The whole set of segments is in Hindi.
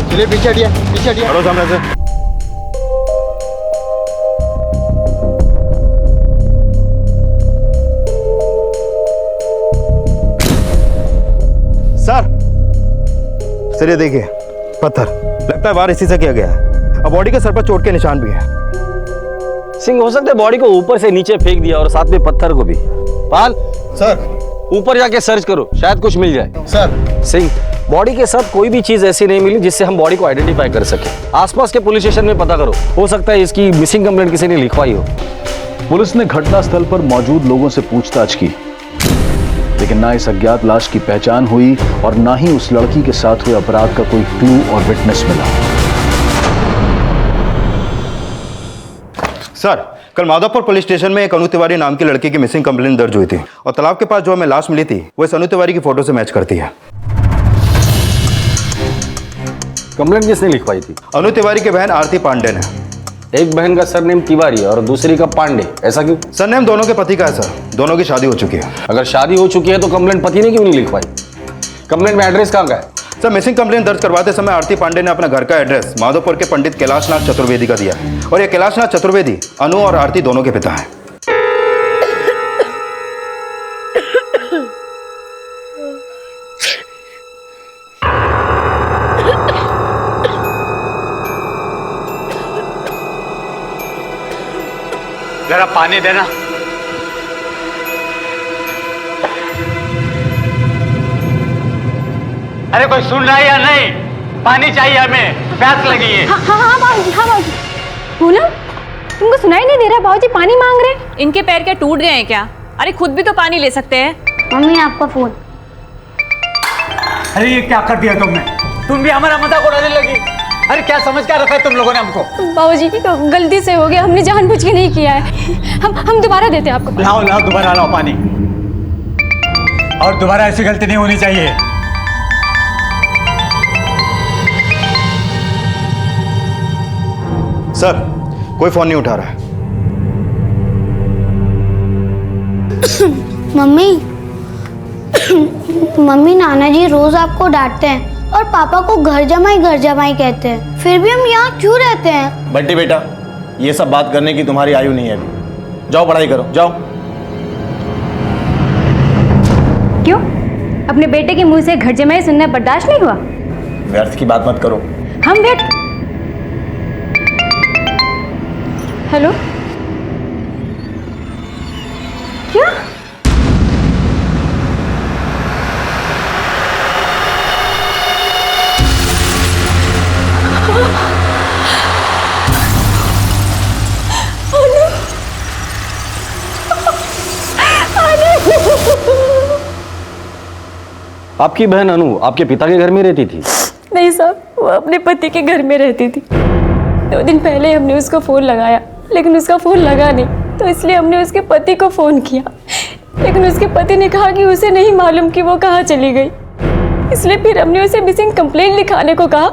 चलिए पीछे हटिए। हटो सामने से। सर ये देखिए पत्थर, लगता है वार इसी से किया गया है। अब बॉडी के सर पर चोट के निशान भी है। सिंह, हो सकता है बॉडी को ऊपर से नीचे फेंक दिया और साथ में पत्थर को भी। पाल सर ऊपर जाके सर्च करो, शायद कुछ मिल जाए। सर सिंह, बॉडी के साथ कोई भी चीज ऐसी नहीं मिली जिससे हम बॉडी को आइडेंटिफाई कर सके। आसपास के पुलिस स्टेशन में पता करो, हो सकता है इसकी मिसिंग कंप्लेंट किसी ने लिखवाई हो। पुलिस ने घटनास्थल पर मौजूद लोगों से पूछताछ की, लेकिन ना इस अज्ञात लाश की पहचान हुई और ना ही उस लड़की के साथ हुए अपराध का कोई क्लू और विटनेस मिला। सर कल माधवपुर पुलिस स्टेशन में एक अनु तिवारी नाम की लड़की की मिसिंग कंप्लेंट दर्ज हुई थी और तालाब के पास जो हमें लाश मिली थी वो इस अनु तिवारी की फोटो से मैच करती है। कंप्लेंट किसने लिखवाई थी? अनु तिवारी की बहन आरती पांडे ने। एक बहन का सरनेम तिवारी और दूसरी का पांडे, ऐसा क्यों? सरनेम दोनों के पति का है सर, दोनों की शादी हो चुकी है। अगर शादी हो चुकी है तो कंप्लेंट पति ने क्यों नहीं लिखवाई? कंप्लेंट में एड्रेस कहाँ का है? सर मिसिंग कंप्लेंट दर्ज करवाते समय आरती पांडे ने अपना घर का एड्रेस माधवपुर के पंडित कैलाशनाथ चतुर्वेदी का दिया है और ये कैलाशनाथ चतुर्वेदी अनु और आरती दोनों के पिता हैं। जरा पानी देना। अरे कोई सुन रहा है या नहीं? पानी चाहिए हमें, प्यास लगी है। हाँ बाबूजी। पूनम, तुमको सुनाई नहीं दे रहा? बाबूजी पानी मांग रहे। इनके पैर क्या टूट गए हैं क्या? अरे खुद भी तो पानी ले सकते हैं। मम्मी आपका फोन। अरे ये क्या कर दिया तुमने? तुम भी हमारा मजाक उड़ाने लगी। अरे क्या समझ क्या रखा है तुम लोगों ने हमको? बाबूजी गलती से हो गया, हमने जानबूझ के नहीं किया है। हम दोबारा देते हैं आपको। लाओ दोबारा लाओ पानी, और दोबारा ऐसी गलती नहीं होनी चाहिए। सर कोई फोन नहीं उठा रहा है। मम्मी नाना जी रोज आपको डांटते हैं और पापा को घर जमाई कहते हैं, फिर भी हम यहाँ क्यों रहते हैं? बंटी बेटा, ये सब बात करने की तुम्हारी आयु नहीं है अभी। जाओ पढ़ाई करो, जाओ। क्यों? अपने बेटे के मुंह से घर जमाई सुनना बर्दाश्त नहीं हुआ? व्यर्थ की बात मत करो। हम व्यर्थ? हेलो, क्या? आपकी बहन अनु आपके पिता के घर में रहती थी? नहीं साहब, वो अपने पति के घर में रहती थी। 2 दिन पहले हमने उसको फ़ोन लगाया, लेकिन उसका फ़ोन लगा नहीं, तो इसलिए हमने उसके पति को फ़ोन किया, लेकिन उसके पति ने कहा कि उसे नहीं मालूम कि वो कहाँ चली गई। इसलिए फिर हमने उसे मिसिंग कंप्लेंट लिखाने को कहा,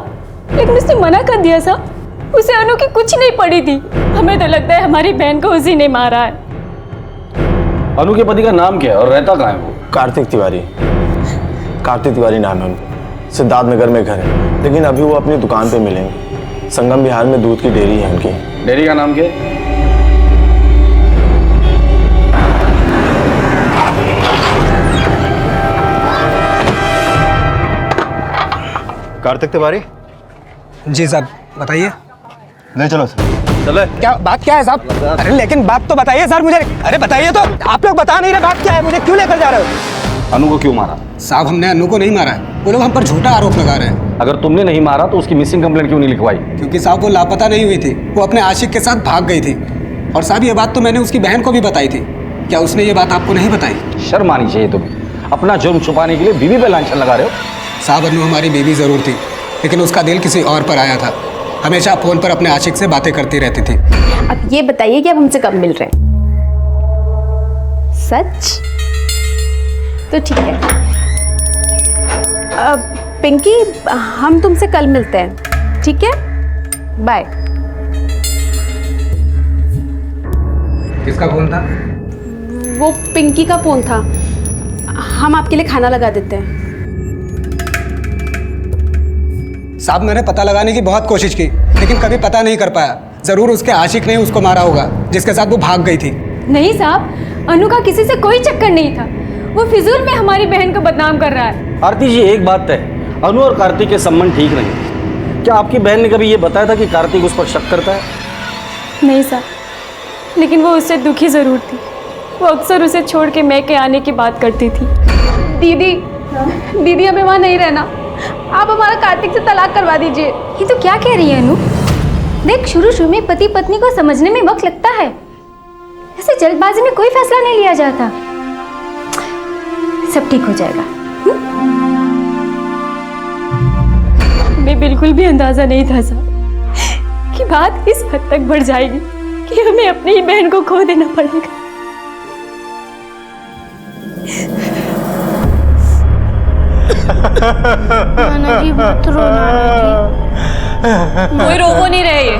लेकिन उसने मना कर दिया साहब। उसे अनु की कुछ नहीं पड़ी थी। हमें तो लगता है हमारी बहन को उसी ने मारा है। अनु के पति का नाम क्या है और रहता कहाँ है वो? कार्तिक तिवारी नाम है उनका। सिद्धार्थ नगर में घर है, लेकिन अभी वो अपनी दुकान पे मिलेंगे। संगम बिहार में दूध की डेयरी है उनकी। डेयरी का नाम क्या है? कार्तिक तिवारी जी साहब, बताइए। ले चलो सर। चले। क्या बात क्या है साहब? अरे लेकिन बात तो बताइए सर मुझे। अरे बताइए तो, आप लोग बता नहीं रहे बात क्या है, मुझे क्यों लेकर जा रहे हो? अनु को क्यों मारा? साहब हमने अनु को नहीं मारा है, वो लोग हम पर झूठा आरोप लगा रहे हैं। अगर तुमने नहीं मारा तो उसकी मिसिंग कंप्लेंट क्यों नहीं लिखवाई? क्योंकि साहब वो लापता नहीं हुई थी, वो अपने आशिक के साथ भाग गई थी। और साहब ये बात तो मैंने उसकी बहन को भी बताई थी। क्या उसने ये बात आपको नहीं बताई? शर्म आनी चाहिए तुम्हें। अपना जुर्म छुपाने के लिए बीवी पे लांछन लगा रहे हो। साहब अनु हमारी बीवी जरूर थी, लेकिन उसका दिल किसी और पर आया था। हमेशा फोन पर अपने आशिक से बातें करती रहती थी। अब ये बताइए कि आप हमसे कब मिल रहे हैं? सच? तो ठीक है। पिंकी, हम तुमसे कल मिलते हैं, ठीक है? बाय। किसका फोन था? वो पिंकी का फोन था। हम आपके लिए खाना लगा देते हैं। साहब मैंने पता लगाने की बहुत कोशिश की, लेकिन कभी पता नहीं कर पाया। जरूर उसके आशिक ने उसको मारा होगा, जिसके साथ वो भाग गई थी। नहीं साहब, अनु का किसी से कोई चक्कर नहीं था। वो फिजूल में हमारी बहन को बदनाम कर रहा है। आरती जी, एक बात है, अनु और कार्तिक के संबंध ठीक नहीं। क्या आपकी बहन ने कभी ये बताया था कि कार्तिक उस पर शक करता है? नहीं साहब, लेकिन वो उससे दुखी ज़रूर थी। वो अक्सर उसे छोड़ के मैं के आने की बात करती थी। दीदी हमें वहाँ नहीं रहना, आप हमारा कार्तिक से तलाक करवा दीजिए। ये तो क्या कह रही है अनु? देख, शुरू में पति पत्नी को समझने में वक्त लगता है। ऐसे जल्दबाजी में कोई फैसला नहीं लिया जाता। सब ठीक हो जाएगा। मैं बिल्कुल भी अंदाजा नहीं था साहब कि बात इस हद तक बढ़ जाएगी कि हमें अपनी ही बहन को खो देना पड़ेगा। नाना जी मत रो, नाना जी। कोई रोको नहीं रहे ये।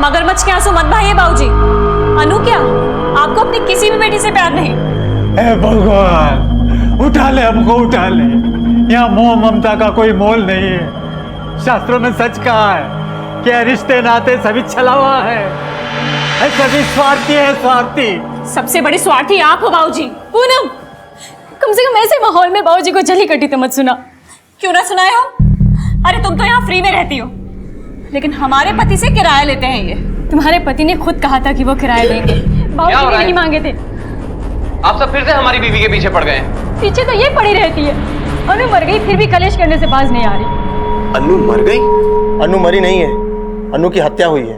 मगरमच्छ के आंसू मत बहाइए बाबूजी। अनु क्या आपको अपनी किसी भी बेटी से प्यार नहीं? हे भगवान, उठा ले हमको, उठा ले। यहाँ मोह ममता का कोई मोल नहीं है। शास्त्रों में सच कहा है कि रिश्ते नाते सभी छलावा है, सभी स्वार्थी है, स्वार्थी। सबसे बड़ी स्वार्थी आप हो बाबूजी। पूनम, कम से कम ऐसे माहौल में बाबूजी को जली कटी तो मत सुना। क्यों ना सुनाए हो? अरे तुम तो यहाँ फ्री में रहती हो, लेकिन हमारे पति से किराया लेते हैं ये। तुम्हारे पति ने खुद कहा था कि वो किराया देंगे। बाबूजी ने नहीं मांगे थे। आप सब फिर से हमारी बीवी के पीछे पड़ गए हैं। पीछे तो ये पड़ी रहती है। अनु मर गई फिर भी कलेश करने से बाज नहीं आ रही। अनु मर गई? अनु मरी नहीं है, अनु की हत्या हुई है।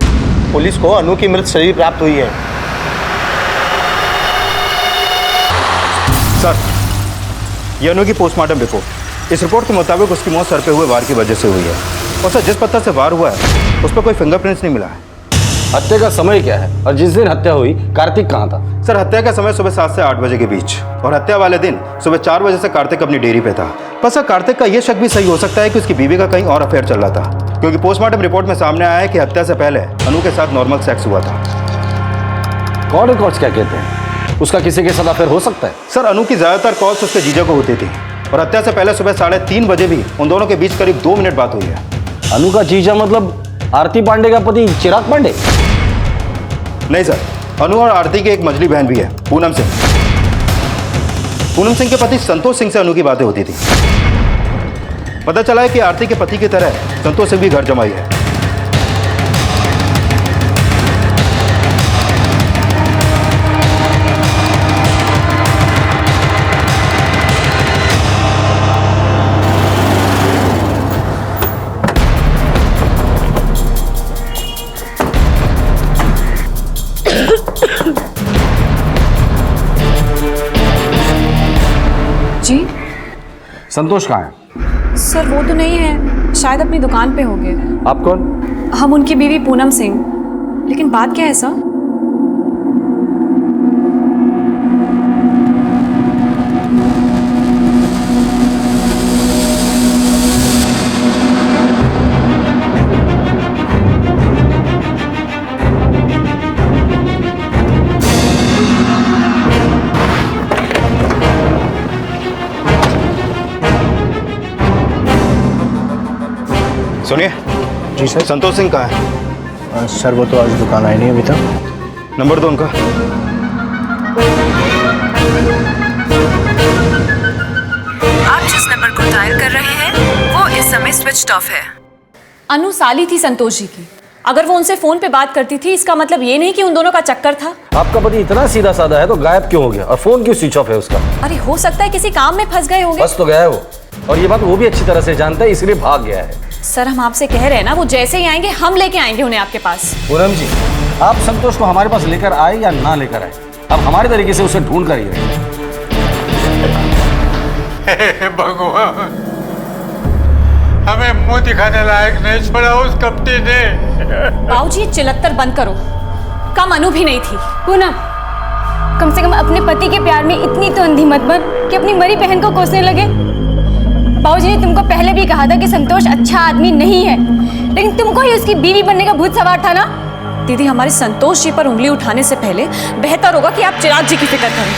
पुलिस को अनु की मृत शरीर प्राप्त हुई है। सर, ये अनु की पोस्टमार्टम रिपोर्ट। इस रिपोर्ट के मुताबिक उसकी मौत सर पे हुए वार की वजह से हुई है। और सर, जिस पत्थर से वार हुआ है उस पर कोई फिंगरप्रिंट्स नहीं मिला है। हत्या का समय क्या है और जिस दिन हत्या हुई कार्तिक कहाँ था? सर, हत्या का समय सुबह 7 से 8 बजे के बीच, और हत्या वाले दिन सुबह 4 बजे से कार्तिक अपनी डेयरी पे था। पर सर, कार्तिक का यह शक भी सही हो सकता है कि उसकी बीवी का कहीं और अफेयर चल रहा था, क्योंकि पोस्टमार्टम रिपोर्ट में सामने आया है कि हत्या से पहले अनु के साथ नॉर्मल सेक्स हुआ था। कॉल रिकॉर्ड्स क्या कहते हैं? उसका किसी के साथ अफेयर हो सकता है? सर, अनु की ज्यादातर कॉल्स उसके जीजा को होती थी, और हत्या से पहले सुबह 3:30 बजे भी उन दोनों के बीच करीब 2 मिनट बात हुई है। अनु का जीजा मतलब आरती पांडे का पति चिराग पांडे? नहीं सर, अनु और आरती की एक मझली बहन भी है, पूनम सिंह। पूनम सिंह के पति संतोष सिंह से अनु की बातें होती थी। पता चला है कि आरती के पति की तरह संतोष सिंह भी घर जमाई है। जी संतोष कहाँ है? सर, वो तो नहीं है, शायद अपनी दुकान पे होंगे। आप कौन? हम उनकी बीवी पूनम सिंह। लेकिन बात क्या है सर? सुनिए जी सर। संतोष सिंह कहाँ है? सर, वो तो आज दुकान आई नहीं अभी तक। नंबर दो उनका। आप जिस नंबर को डायल कर रहे हैं वो इस समय स्विच्ड ऑफ है। अनु साली थी संतोष जी की। अगर वो उनसे फोन पे बात करती थी, इसका मतलब ये नहीं कि उन दोनों का चक्कर था। आपका पति इतना सीधा साधा है तो गायब क्यों हो गया, और फोन क्यों स्विच ऑफ है उसका? अरे हो सकता है किसी काम में फंस गए होंगे। बस तो गया है वो, और ये बात वो भी अच्छी तरह से जानता है, इसलिए भाग गया है। सर, हम आपसे कह रहे हैं ना, वो जैसे ही आएंगे हम लेके आएंगे उन्हें आपके पास। पूनम जी, आप संतोष को हमारे पास लेकर आए या ना लेकर आए, अब हमारे तरीके से उसे ढूंढ कर ही रहे। भगवान, हमें मुंह दिखाने लायक नहीं छोड़ा उस कपटी ने। बाबूजी, चिल्लत्तर बंद करो। कम अनु भी नहीं थी। पूनम, कम से कम अपने पति के प्यार में इतनी तो अंधी मत बन कि अपनी मरी बहन को कोसने लगे। बाबूजी ने तुमको पहले भी कहा था कि संतोष अच्छा आदमी नहीं है, लेकिन तुमको ही उसकी बीवी बनने का भूत सवार था ना। दीदी, हमारे संतोष जी पर उंगली उठाने से पहले बेहतर होगा कि आप चिराग जी की फिक्र करें।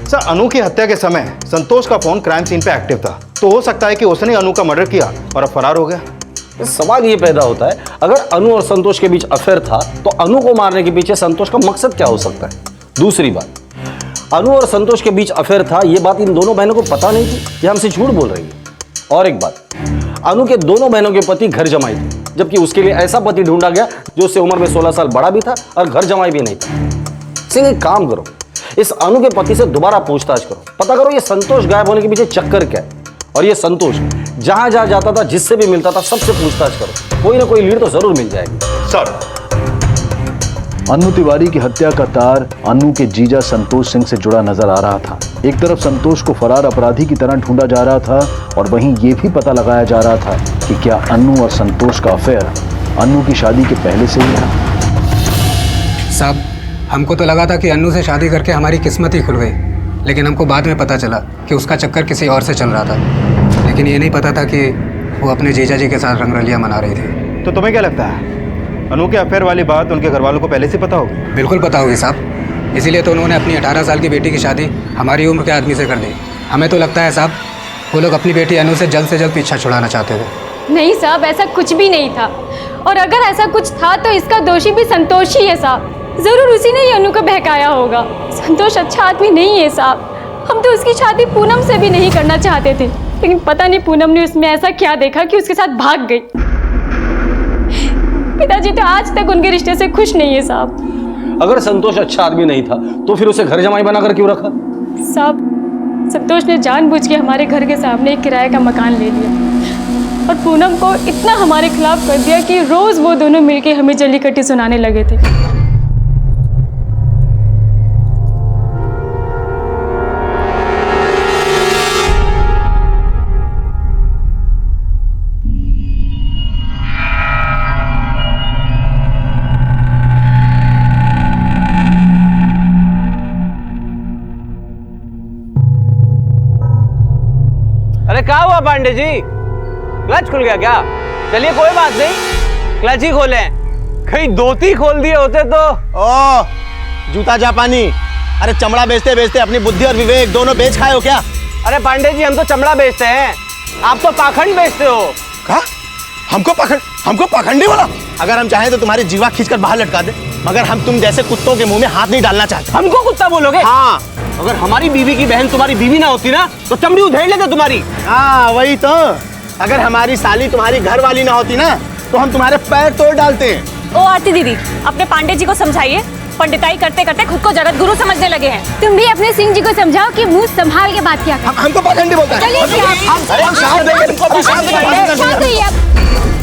सर अनु की हत्या के समय संतोष का फोन क्राइम सीन पे एक्टिव था, तो हो सकता है कि उसने अनु का मर्डर किया और अब फरार हो गया। सवाल ये पैदा होता है, अगर अनु और संतोष के बीच अफेयर था तो अनु को मारने के पीछे संतोष का मकसद क्या हो सकता है? दूसरी बात, अनु और संतोष के बीच अफेयर था, ये बात इन दोनों बहनों को पता नहीं थी, ये हमसे झूठ बोल रही है। और एक बात, अनु के दोनों बहनों के पति घर जमाई थे, जबकि उसके लिए ऐसा पति ढूंढा गया जो उससे उम्र में 16 साल बड़ा भी था और घर जमाई भी नहीं था। सिंह एक काम करो, इस अनु के पति से दोबारा पूछताछ करो, पता करो ये संतोष गायब होने के पीछे चक्कर क्या है, और ये संतोष जहां जहां जाता था, जिससे भी मिलता था, सबसे पूछताछ करो, कोई ना कोई लीड तो जरूर मिल जाएगी। सर अनु तिवारी की हत्या का तार अनु के जीजा संतोष सिंह से जुड़ा नजर आ रहा था। एक तरफ संतोष को फरार अपराधी की तरह ढूंढा जा रहा था और वहीं ये भी पता लगाया जा रहा था कि क्या अनु और संतोष का अफेयर अनु की शादी के पहले से ही था। साहब, हमको तो लगा था कि अनु से शादी करके हमारी किस्मत ही खुल गई, लेकिन हमको बाद में पता चला कि उसका चक्कर किसी और से चल रहा था। लेकिन ये नहीं पता था कि वो अपने जीजा जी के साथ रंगरलियाँ मना रही थी। तो तुम्हें क्या लगता है अनु के अफेयर वाली बात उनके घर वालों को पहले से पता होगी? बिल्कुल पता होगी साहब, इसीलिए तो उन्होंने अपनी 18 साल की बेटी की शादी हमारी उम्र के आदमी से कर दी। हमें तो लगता है साहब वो लोग अपनी बेटी अनु से जल्द पीछा छुड़ाना चाहते थे। नहीं साहब, ऐसा कुछ भी नहीं था, और अगर ऐसा कुछ था तो इसका दोषी भी संतोष ही है साहब। जरूर उसी ने ही अनु को बहकाया होगा। संतोष अच्छा आदमी नहीं है साहब। हम तो उसकी शादी पूनम से भी नहीं करना चाहते थे, लेकिन पता नहीं पूनम ने उसमें ऐसा क्या देखा कि उसके साथ भाग गई। पिताजी तो आज तक उनके रिश्ते से खुश नहीं है साहब। अगर संतोष अच्छा आदमी नहीं था तो फिर उसे घर जमाई बनाकर क्यों रखा? साहब, संतोष ने जानबूझ के हमारे घर के सामने एक किराए का मकान ले लिया और पूनम को इतना हमारे खिलाफ कर दिया कि रोज वो दोनों मिलके हमें जल्लीकट्टी सुनाने लगे थे। अरे क्या हुआ पांडे जी, क्लच खुल गया क्या? चलिए कोई बात नहीं, क्लच ही खोले, कहीं धोती खोल दिए होते तो। ओ जूता जापानी, अरे चमड़ा बेचते बेचते अपनी बुद्धि और विवेक दोनों बेच खाए हो क्या? अरे पांडे जी, हम तो चमड़ा बेचते हैं, आप तो पाखंड बेचते हो। क्या? हमको पाखंडी बोला? अगर हम चाहें तो तुम्हारी जीवा खींचकर बाहर लटका दे, मगर हम तुम जैसे कुत्तों के मुंह में हाथ नहीं डालना चाहते। हमको कुत्ता बोलोगे? हाँ। अगर हमारी बीवी की बहन तुम्हारी बीवी ना होती ना तो चमड़ी उधेड़ लेते तुम्हारी। हाँ वही तो, अगर हमारी साली तुम्हारी घर वाली ना होती ना तो हम तुम्हारे पैर तोड़ डालते हैं। ओ आरती दीदी, अपने पांडे जी को समझाइए, पंडिताई करते करते खुद को जगत गुरु समझने लगे हैं। तुम भी अपने सिंह जी को समझाओ कि मुंह संभाल के बात किया करें। हमको पाखंडी बोलता है।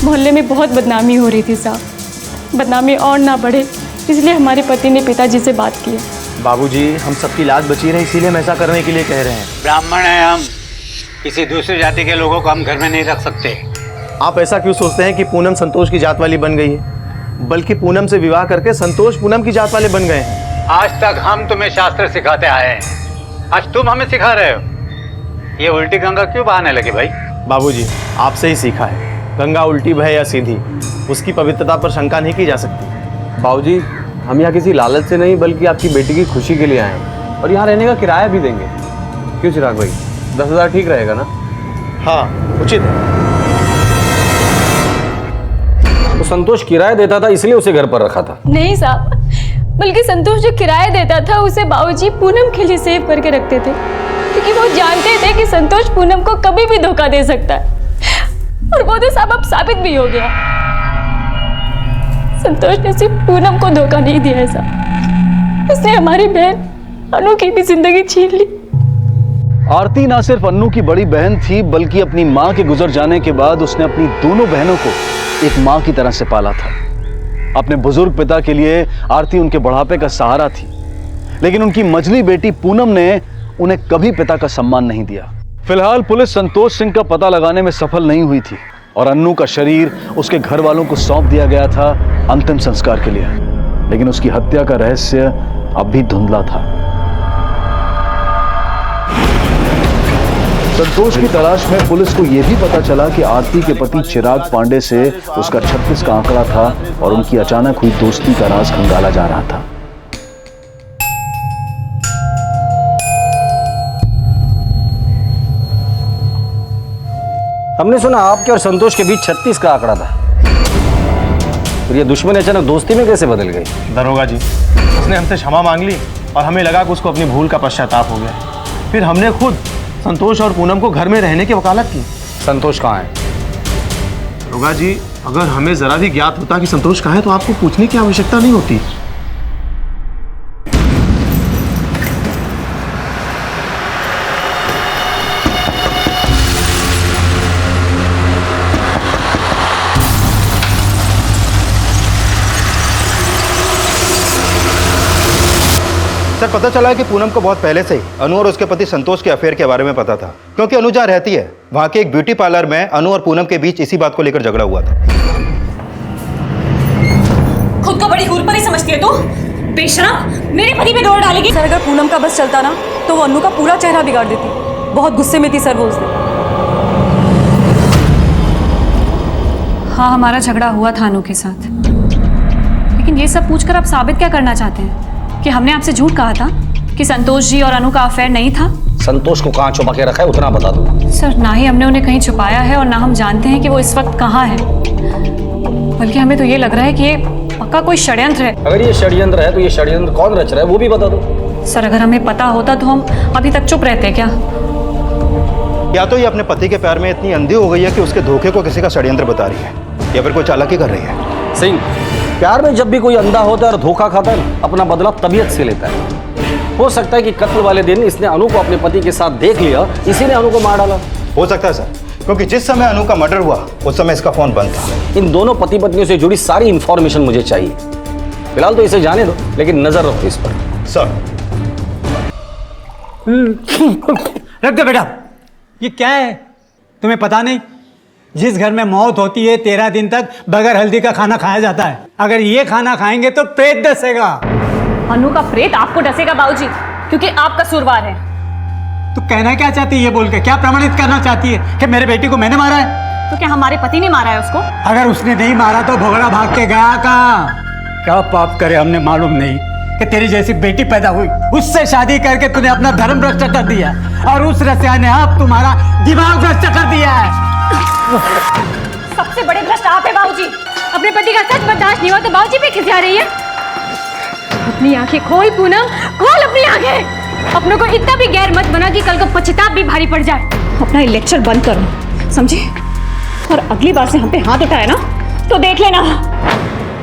मोहल्ले में बहुत बदनामी हो रही थी साहब, बदनामी और ना बढ़े इसलिए हमारे पति ने पिताजी से बात की। बाबूजी, हम सबकी लाज बची रहे इसलिए हम ऐसा करने के लिए कह रहे हैं। ब्राह्मण है हम, किसी दूसरी जाति के लोगों को हम घर में नहीं रख सकते। आप ऐसा क्यों सोचते हैं कि पूनम संतोष की जात वाली बन गई है? बल्कि पूनम से विवाह करके संतोष पूनम की जात वाले बन गए हैं। आज तक हम तुम्हें शास्त्र सिखाते आए हैं, आज तुम हमें सिखा रहे हो। ये उल्टी गंगा क्यों बहाने लगे भाई? बाबूजी, आपसे ही सीखा है, गंगा उल्टी बहे या सीधी, उसकी पवित्रता पर शंका नहीं की जा सकती। बाबूजी, हम यहाँ किसी लालच से नहीं बल्कि आपकी बेटी की खुशी के लिए आए हैं, और यहाँ रहने का किराया भी देंगे। क्यों चिराग भाई, 10,000 ठीक रहेगा ना? हाँ उचित है। तो संतोष किराया देता था इसलिए उसे घर पर रखा था? नहीं साहब, बल्कि संतोष जो किराया देता था उसे बाबूजी पूनम के लिए सेव करके रखते थे, क्योंकि वो जानते थे कि संतोष पूनम को कभी भी धोखा दे सकता है। और वो तो साहब अब साबित भी हो गया। संतोष ने सिर्फ पूनम को धोखा नहीं दिया है साहब, उसने हमारी बहन अनु की भी जिंदगी छीन ली। आरती ना सिर्फ अन्नू की बड़ी बहन थी बल्कि अपनी मां के गुजर जाने के बाद उसने अपनी दोनों बहनों को एक मां की तरह से पाला था। अपने बुजुर्ग पिता के लिए आरती उनके बुढ़ापे का सहारा थी, लेकिन उनकी मझली बेटी पूनम ने उन्हें कभी पिता का सम्मान नहीं दिया। फिलहाल पुलिस संतोष सिंह का पता लगाने में सफल नहीं हुई थी और अन्नू का शरीर उसके घर वालों को सौंप दिया गया था अंतिम संस्कार के लिए, लेकिन उसकी हत्या का रहस्य अब भी धुंधला था। संतोष की तलाश में पुलिस को यह भी पता चला कि आरती के पति चिराग पांडे से उसका 36 का आंकड़ा था और उनकी अचानक हुई दोस्ती का राज खंगाला जा रहा था। हमने सुना आपके और संतोष के बीच 36 का आंकड़ा था। फिर ये दुश्मनी अचानक दोस्ती में कैसे बदल गई? दरोगा जी, उसने हमसे क्षमा मांग ली और हमें लगा कि उसको अपनी भूल का पश्चाताप हो गया। फिर हमने खुद संतोष और पूनम को घर में रहने की वकालत की। संतोष कहाँ है? दरोगा जी, अगर हमें जरा भी ज्ञात होता कि संतोष कहाँ है तो आपको पूछने की आवश्यकता नहीं होती। सर, पता चला है कि पूनम को बहुत पहले से ही अनु और उसके पति संतोष के अफेयर के बारे में पता था, क्योंकि अनु जहाँ रहती है वहाँ के एक ब्यूटी पार्लर में अनु और पूनम के बीच इसी बात को लेकर झगड़ा हुआ था। खुद को बड़ी हूर परी समझती है तू? बेशरम, मेरे पति पे दौड़ डालेगी। सर, अगर पूनम का बस चलता ना तो वो अनु का पूरा चेहरा बिगाड़ देती। बहुत गुस्से में थी सर वो उस दिन। हाँ, हमारा झगड़ा हुआ था अनु के साथ, लेकिन ये सब पूछकर आप साबित क्या करना चाहते हैं? कि हमने आपसे झूठ कहा था कि संतोष जी और अनु का अफेयर नहीं था? संतोष को कहाँ छुपा के रखा है उतना बता दो। सर, ना ही हमने उन्हें कहीं छुपाया है और ना हम जानते हैं कि वो इस वक्त कहाँ है, बल्कि हमें तो ये लग रहा है कि ये पक्का कोई षड्यंत्र है। अगर ये षड्यंत्र है तो ये षड्यंत्र कौन रच रहा है वो भी बता दो। सर, अगर हमें पता होता तो हम अभी तक चुप रहते क्या? या तो ये अपने पति के प्यार में इतनी अंधी हो गई है कि उसके धोखे को किसी का षड्यंत्र बता रही है, या फिर कोई चालाकी कर रही है। सिंह, प्यार में जब भी कोई अंधा होता है और धोखा खाता है अपना बदला तबीयत से लेता है। हो सकता है कि कत्ल वाले दिन इसने अनु को अपने पति के साथ देख लिया, इसी ने अनु को मार डाला। हो सकता है सर, क्योंकि जिस समय अनु का मर्डर हुआ उस समय इसका फोन बंद था। इन दोनों पति पत्नियों से जुड़ी सारी इंफॉर्मेशन मुझे चाहिए। फिलहाल तो इसे जाने दो, लेकिन नजर रखो इस पर। सर। रख दो बेटा। ये क्या है, तुम्हें पता नहीं? जिस घर में मौत होती है 13 दिन तक बगैर हल्दी का खाना खाया जाता है। अगर ये खाना खाएंगे तो प्रेत डसेगा। अनु का प्रेत आपको डसेगा बाबूजी, क्योंकि आप कसूरवार हैं। तो कहना क्या चाहती है ये बोल के? क्या प्रमाणित करना चाहती है कि मेरे बेटी को मैंने मारा है? तो क्या हमारे पति ने मारा है उसको? अगर उसने नहीं मारा तो भोगड़ा भाग के गया कहाँ? क्या पाप करे हमने मालूम नहीं कि तेरी जैसी बेटी पैदा हुई, उससे शादी करके तूने अपना धर्म भ्रष्ट कर दिया और उस रसिया ने अब तुम्हारा दिमाग भ्रष्ट कर दिया है। सबसे बड़े भ्रष्ट आप है बाबूजी। अपने पति का सच बर्दाश्त नहीं हुआ तो बाबूजी पे खिसिया रही है। अपनी आंखें खोल पूनम, खोल अपनी आंखें। अपनों को इतना भी गैर मत बना कि कल को पछतावा भी भारी पड़ जाए। अपना ये लेक्चर बंद करो, समझे? और अगली बार से हम पे हाथ उठाए ना तो देख लेना।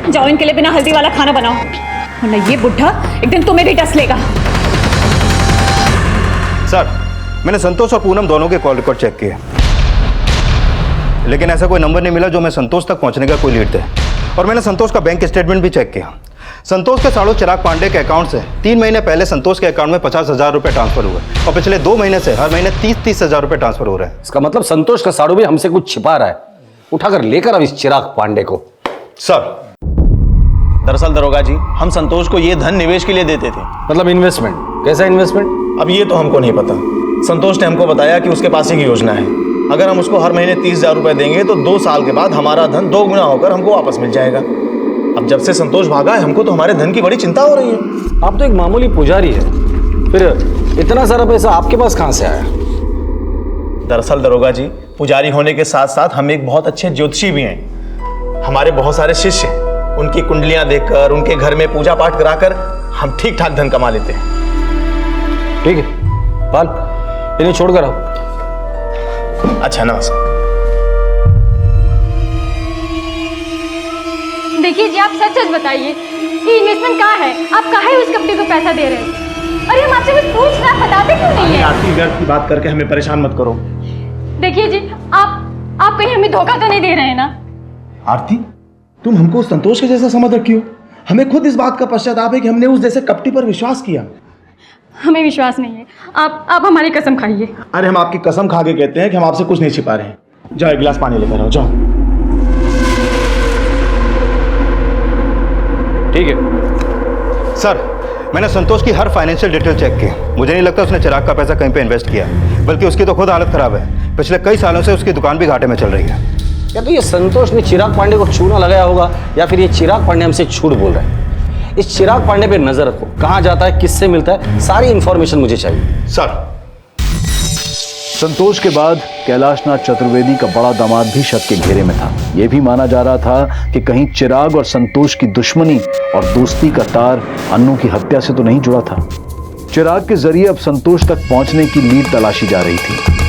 जाओ इनके लिए बिना हल्दी वाला खाना बनाओ, वरना ये बुढ़ा एक दिन तुम्हें भी डस लेगा। सर, मैंने संतोष और पूनम दोनों के कॉल रिकॉर्ड चेक किए, लेकिन ऐसा कोई नंबर नहीं मिला जो मैं संतोष तक पहुंचने का कोई लीड दे। और मैंने संतोष का बैंक स्टेटमेंट भी चेक किया। संतोष के साड़ू चिराग पांडे के अकाउंट से 3 महीने पहले संतोष के अकाउंट में 50,000 रुपए ट्रांसफर हुए और पिछले 2 महीने से हर महीने 30,000 रुपए ट्रांसफर हो रहे हैं। इसका मतलब संतोष का साड़ू भी हमसे कुछ छिपा रहा है। उठाकर लेकर अब इस चिराग पांडे को। सर, दरअसल दरोगा जी, हम संतोष को ये धन निवेश के लिए देते थे। मतलब इन्वेस्टमेंट? कैसा इन्वेस्टमेंट? अब ये तो हमको नहीं पता। संतोष ने हमको बताया कि उसके पास एक योजना है, अगर हम उसको हर महीने 30,000 रुपए देंगे तो 2 साल के बाद हमारा धन 2 गुना होकर हमको वापस मिल जाएगा। अब जब से संतोष भागा है हमको तो हमारे धन की बड़ी चिंता हो रही है। आप तो एक मामूली पुजारी है, फिर इतना सारा पैसा आपके पास कहां से आया? दरअसल दरोगा जी, पुजारी होने के साथ साथ हम एक बहुत अच्छे ज्योतिषी भी हैं। हमारे बहुत सारे शिष्य हैं, उनकी कुंडलियां देखकर, उनके घर में पूजा पाठ कराकर हम ठीक ठाक धन कमा लेते हैं। ठीक है बाल, इन्हें छोड़कर आओ। अच्छा, नमस्कार। देखिए जी, आप सच सच बताइए, ये इन्वेस्टमेंट कहाँ है? आप काहे उस कंपनी को पैसा दे रहे हैं? अरे हम आपसे कुछ पूछ रहे हैं, बताते क्यों नहीं है? आरती, व्यर्थ की बात करके हमें परेशान मत करो। देखिए जी, आप कहीं हमें धोखा तो नहीं दे रहे हैं ना? आरती, तुम हमको संतोष के जैसा समझ रखी हो। हमें खुद इस बात का पश्चाताप है कि हमने उस जैसे कपटी पर विश्वास किया। हमें विश्वास नहीं है। आप हमारी कसम खाइए। अरे हम आपकी कसम खा के कहते हैं कि हम आपसे कुछ नहीं छिपा रहे हैं। जाओ एक गिलास पानी लेकर आओ, जाओ। ठीक है सर, मैंने संतोष की हर फाइनेंशियल डिटेल चेक की। मुझे नहीं लगता उसने चिराग का पैसा कहीं पे इन्वेस्ट किया, बल्कि उसकी तो खुद हालत खराब है। पिछले कई सालों से उसकी दुकान भी घाटे में चल रही है। या तो ये संतोष ने चिराग पांडे को चूना लगाया होगा, या फिर ये चिराग पांडे हमसे झूठ बोल रहा है। इस चिराग पांडे पे नजर रखो, कहां जाता है, किससे मिलता है, सारी इंफॉर्मेशन मुझे चाहिए। सर, संतोष के बाद कैलाशनाथ चतुर्वेदी का बड़ा दामाद भी शक के घेरे में था। यह भी माना जा रहा था कि कहीं चिराग और संतोष की दुश्मनी और दोस्ती का तार अन्नू की हत्या से तो नहीं जुड़ा था। चिराग के जरिए अब संतोष तक पहुंचने की लीड तलाशी जा रही थी।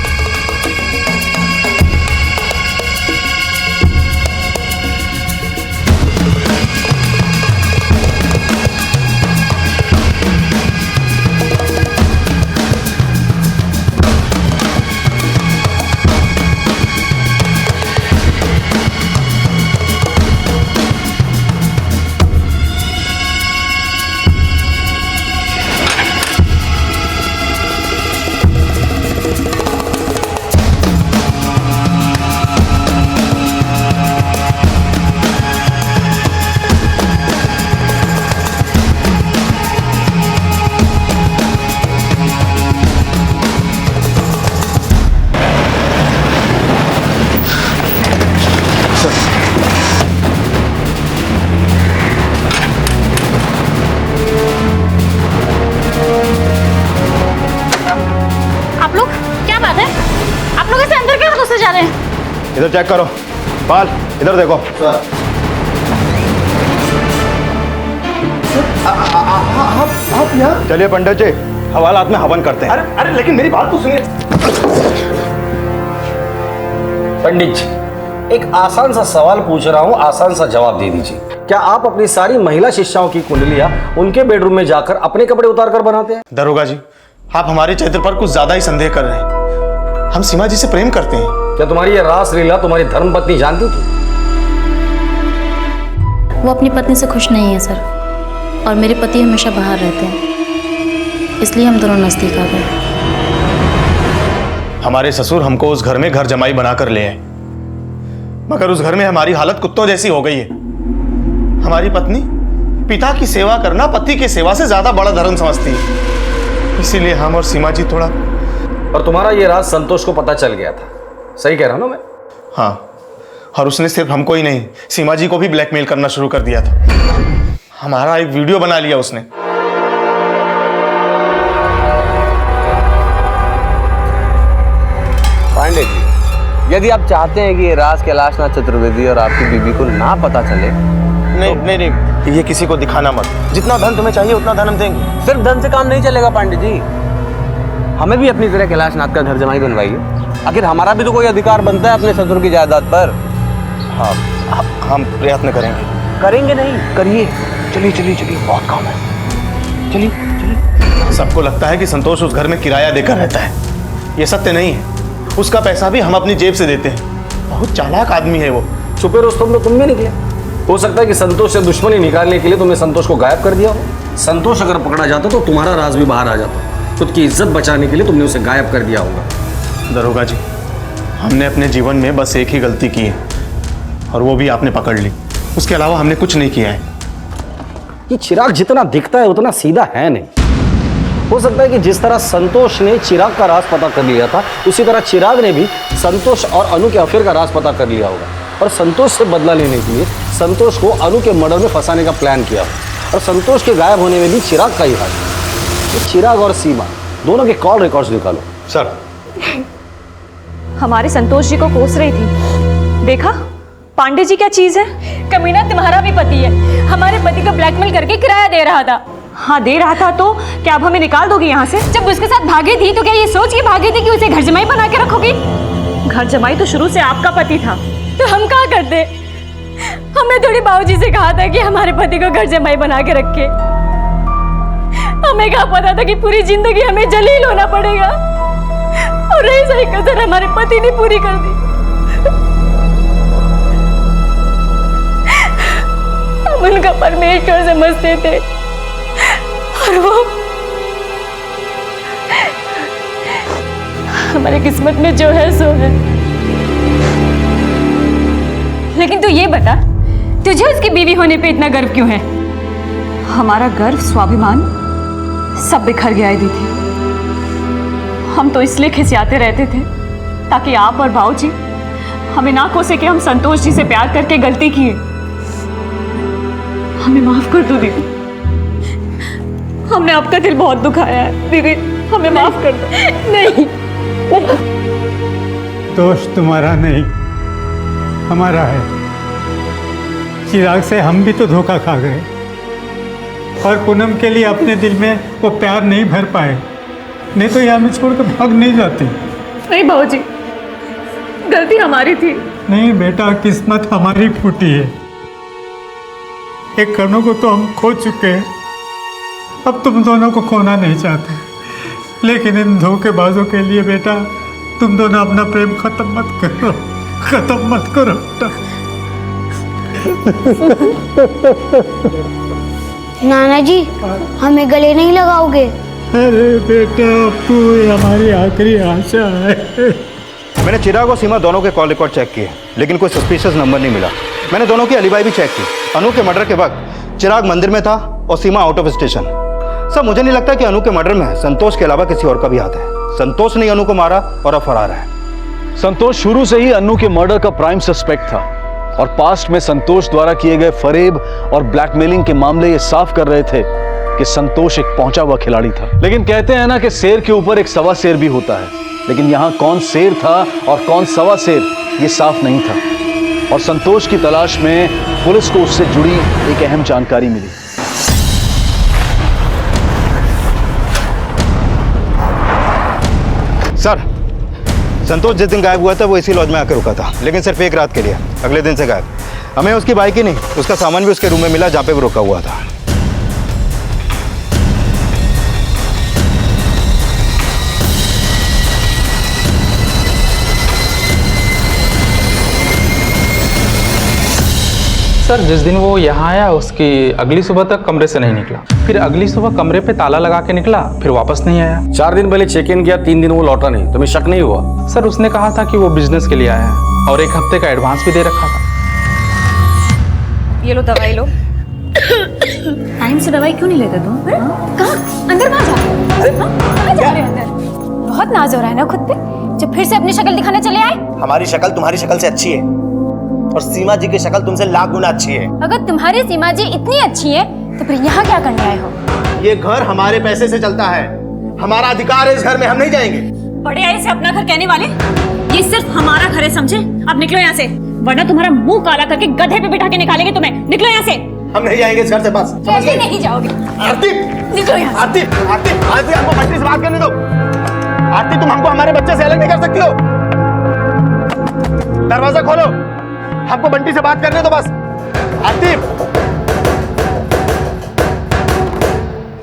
इधर चेक करो। पाल, इधर देखो। आप यहाँ? चलिए पंडित जी, हवालात में हवन करते हैं। अरे लेकिन मेरी बात तो सुनिए। पंडित जी, एक आसान सा सवाल पूछ रहा हूँ, आसान सा जवाब दे दीजिए। क्या आप अपनी सारी महिला शिष्याओं की कुंडलियां उनके बेडरूम में जाकर अपने कपड़े उतार कर बनाते हैं? दरोगा जी, आप हमारे चरित्र पर कुछ ज्यादा ही संदेह कर रहे हैं। हम सीमा जी से प्रेम करते हैं। क्या तुम्हारी ये रास लीला तुम्हारी धर्मपत्नी जानती थी? वो अपनी पत्नी से खुश नहीं है सर, और मेरे पति हमेशा बाहर रहते हैं, इसलिए हम दोनों नजदीक आ गए। हमारे ससुर हमको उस घर में घर जमाई बनाकर ले आए, मगर उस घर में हमारी हालत कुत्तों जैसी हो गई है। हमारी पत्नी पिता की सेवा करना पति की सेवा से ज्यादा बड़ा धर्म समझती है, इसीलिए हम और सीमा जी थोड़ा। और तुम्हारा ये राज संतोष को पता चल गया था, सही कह रहा हूं ना मैं? हाँ, और उसने सिर्फ हमको ही नहीं, सीमा जी को भी ब्लैकमेल करना शुरू कर दिया था। हमारा एक वीडियो बना लिया उसने। पांडे जी, यदि आप चाहते हैं कि ये राज कैलाशनाथ चतुर्वेदी और आपकी बीवी को ना पता चले, नहीं, ये किसी को दिखाना मत। जितना धन तुम्हें चाहिए उतना धन हम देंगे। सिर्फ धन से काम नहीं चलेगा पांडे जी, हमें भी अपनी तरह कैलाशनाथ का घर जमाई बनवाइए। आखिर हमारा भी तो कोई अधिकार बनता है अपने ससुर की जायदाद पर। हाँ, हम प्रयत्न करेंगे। करेंगे नहीं, करिए। चलिए चलिए चलिए, बहुत काम है। चलिए चलिए। सबको लगता है कि संतोष उस घर में किराया देकर रहता है, ये सत्य नहीं है। उसका पैसा भी हम अपनी जेब से देते हैं। बहुत चालाक आदमी है वो। छुपे रुस्तम तो तुम भी निकले। हो सकता है कि संतोष से दुश्मनी निकालने के लिए तुमने संतोष को गायब कर दिया हो। संतोष अगर पकड़ा जाता तो तुम्हारा राज भी बाहर आ जाता। खुद की इज्जत बचाने के लिए तुमने उसे गायब कर दिया होगा। दरोगा जी, हमने अपने जीवन में बस एक ही गलती की है, और वो भी आपने पकड़ ली। उसके अलावा हमने कुछ नहीं किया है। ये चिराग जितना दिखता है उतना सीधा है नहीं। हो सकता है कि जिस तरह संतोष ने चिराग का राज पता कर लिया था, उसी तरह चिराग ने भी संतोष और अनु के अफेयर का राज पता कर लिया होगा, और संतोष से बदला लेने के लिए संतोष को अनु के मर्डर में फंसाने का प्लान किया, और संतोष के गायब होने में भी चिराग का ही हाथ है। चिराग और सीमा दोनों के कॉल रिकॉर्ड्स निकालो। सर, हमारे संतोष जी को कोस रही थी, देखा? पांडे जी क्या चीज है? कमीना तुम्हारा भी पति है, हमारे पति को ब्लैकमेल करके किराया दे रहा था। हाँ, दे रहा था तो क्या अब हमें निकाल दोगी यहाँ से? जब उसके साथ भागी थी तो क्या ये सोच के भागी थी कि उसे घर जमाई बना के रखोगी? घर जमाई तो शुरू से आपका पति था। तो हम क्या करते? हमने थोड़ी बाबूजी से कहा था कि हमारे पति को घर जमाई बना के रखे। हमें क्या पता था कि पूरी जिंदगी हमें जलील होना पड़ेगा, और रही सही कसर हमारे पति ने पूरी कर दी। हम उनका परमेश्वर समझते थे, और वो हमारी किस्मत में जो है सो है। लेकिन तू ये बता, तुझे उसकी बीवी होने पे इतना गर्व क्यों है? हमारा गर्व, स्वाभिमान सब बिखर गया है दीदी। हम तो इसलिए खिसियाते रहते थे ताकि आप और भाऊजी हमें ना कोसे कि हम संतोष जी से प्यार करके गलती की है। हमें माफ कर दो दीदी, हमने आपका दिल बहुत दुखाया है दीदी, हमें माफ कर दो। नहीं, दोष तुम्हारा नहीं, हमारा है। चिराग से हम भी तो धोखा खा गए और पूनम के लिए अपने दिल में वो प्यार नहीं भर पाए, नहीं तो ये हमें छोड़कर भाग नहीं जाते। नहीं बाबूजी, गलती हमारी थी। नहीं बेटा, किस्मत हमारी फूटी है। एक कणों को तो हम खो चुके हैं, अब तुम दोनों को खोना नहीं चाहते, लेकिन इन धोखेबाजों के लिए बेटा तुम दोनों अपना प्रेम खत्म मत करो, खत्म मत करो बेटा। नाना जी, हमें गले नहीं लगाओगे? अरे बेटा, अब तू हमारी आखिरी आशा है। मैंने चिराग और सीमा दोनों के कॉल रिकॉर्ड चेक किए, लेकिन कोई सस्पिशियस नंबर नहीं मिला। मैंने दोनों की अलीबाई भी चेक की। अनु के मर्डर के वक्त चिराग मंदिर में था और सीमा आउट ऑफ स्टेशन। सर, मुझे नहीं लगता कि अनु के मर्डर में संतोष के अलावा किसी और का भी हाथ है। संतोष ने अनु को मारा और अब फरार है। संतोष शुरू से ही अनु के मर्डर का प्राइम सस्पेक्ट था और पास्ट में संतोष द्वारा किए गए फरेब और ब्लैकमेलिंग के मामले ये साफ कर रहे थे कि संतोष एक पहुंचा हुआ खिलाड़ी था। लेकिन कहते हैं ना कि शेर के ऊपर एक सवा शेर भी होता है, लेकिन यहां कौन शेर था और कौन सवा शेर ये साफ नहीं था। और संतोष की तलाश में पुलिस को उससे जुड़ी एक अहम जानकारी मिली। सर, संतोष जिस दिन गायब हुआ था वो इसी लॉज में आकर रुका था, लेकिन सिर्फ एक रात के लिए। अगले दिन से गायब। हमें उसकी बाइक ही नहीं, उसका सामान भी उसके रूम में मिला जहाँ पे वो रुका हुआ था। सर, जिस दिन वो यहाँ आया उसकी अगली सुबह तक कमरे से नहीं निकला, फिर अगली सुबह कमरे पे ताला लगा के निकला, फिर वापस नहीं आया। 4 दिन पहले चेक इन किया, 3 दिन वो लौटा नहीं। तुम्हें शक नहीं हुआ? सर, उसने कहा था कि वो बिजनेस के लिए आया है और 1 हफ्ते का एडवांस भी दे रखा था। ये लो दवाई लो। टाइम से दवाई क्यों नहीं लेते तुम? कहाँ? अंदर कहाँ जा रहे हो? कहाँ जा रहे हो अंदर? बहुत नाज हो रहा है ना खुद पे, जब फिर से अपनी शक्ल दिखाने चले आए। हमारी शक्ल तुम्हारी शक्ल से अच्छी है और सीमा जी की शक्ल तुमसे लाख गुना अच्छी है। अगर तुम्हारी सीमा जी इतनी अच्छी है तो फिर यहाँ क्या करने आए हो? ये घर हमारे पैसे से चलता है, हमारा अधिकार है इस घर में, हम नहीं जाएंगे। बड़े आए से अपना घर कहने वाले, ये सिर्फ हमारा घर है, समझे? अब निकलो यहाँ से, वरना तुम्हारा मुंह काला करके गधे पे बिठा के निकालेंगे तुम्हें। निकलो यहाँ से। हम नहीं जाएंगे इस घर से, बस समझ गए? नहीं जाओगे। आरती, निकलो यहाँ। आरती, आरती, आरती, हमको बच्ची से बात करने दो। आरती, तुम हमको हमारे बच्चे से अलग नहीं कर सकती हो। दरवाजा खोलो, हमको बंटी से बात करने दो बस। आरती।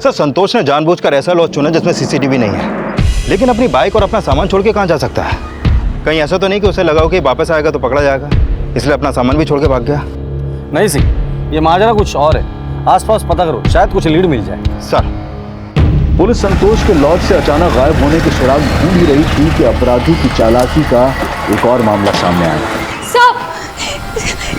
सर, संतोष ने जानबूझकर ऐसा लॉज चुना जिसमें सीसीटीवी नहीं है, लेकिन अपनी बाइक और अपना सामान छोड़ के कहाँ जा सकता है? कहीं ऐसा तो नहीं कि उसे लगा हो कि वापस आएगा तो पकड़ा जाएगा, इसलिए अपना सामान भी छोड़ के भाग गया? नहीं सी, ये माजरा कुछ और है। आसपास पता करो, शायद कुछ लीड मिल जाए। सर, पुलिस संतोष के लॉज से अचानक गायब होने के सुराग ढूंढ ही रही थी कि अपराधी की चालाकी का एक और मामला सामने आया।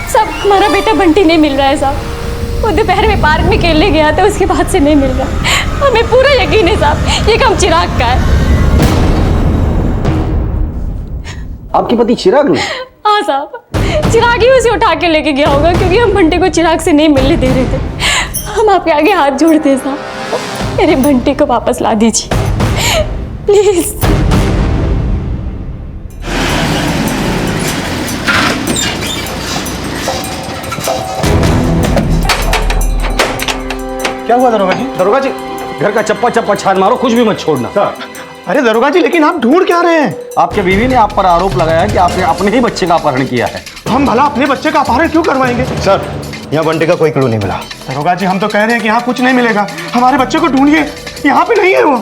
साहब, हमारा बेटा बंटी नहीं मिल रहा है साहब। वो दोपहर में पार्क में खेलने गया था, उसके बाद से नहीं मिल रहा। हमें पूरा यकीन है साहब, ये काम चिराग का है। आपके पति चिराग ने? हाँ साहब, चिराग ही उसे उठा के लेके गया होगा, क्योंकि हम बंटी को चिराग से नहीं मिलने दे रहे थे। हम आपके आगे हाथ जोड़ते हैं साहब, मेरे बंटी को वापस ला दीजिए प्लीज। क्या हुआ दरोगा जी? दरोगा जी, घर का चप्पा चप्पा छान मारो, कुछ भी मत छोड़ना। अरे दरोगा जी, लेकिन आप ढूंढ क्या रहे हैं? आपके बीवी ने आप पर आरोप लगाया कि आपने अपने ही बच्चे का अपहरण किया है। हम भला अपने बच्चे का अपहरण क्यों करवाएंगे? सर, यहाँ बंटी का कोई क्लू नहीं मिला। दरोगा जी, हम तो कह रहे हैं कि यहाँ कुछ नहीं मिलेगा, हमारे बच्चे को ढूंढिए, यहाँ पे नहीं है वो।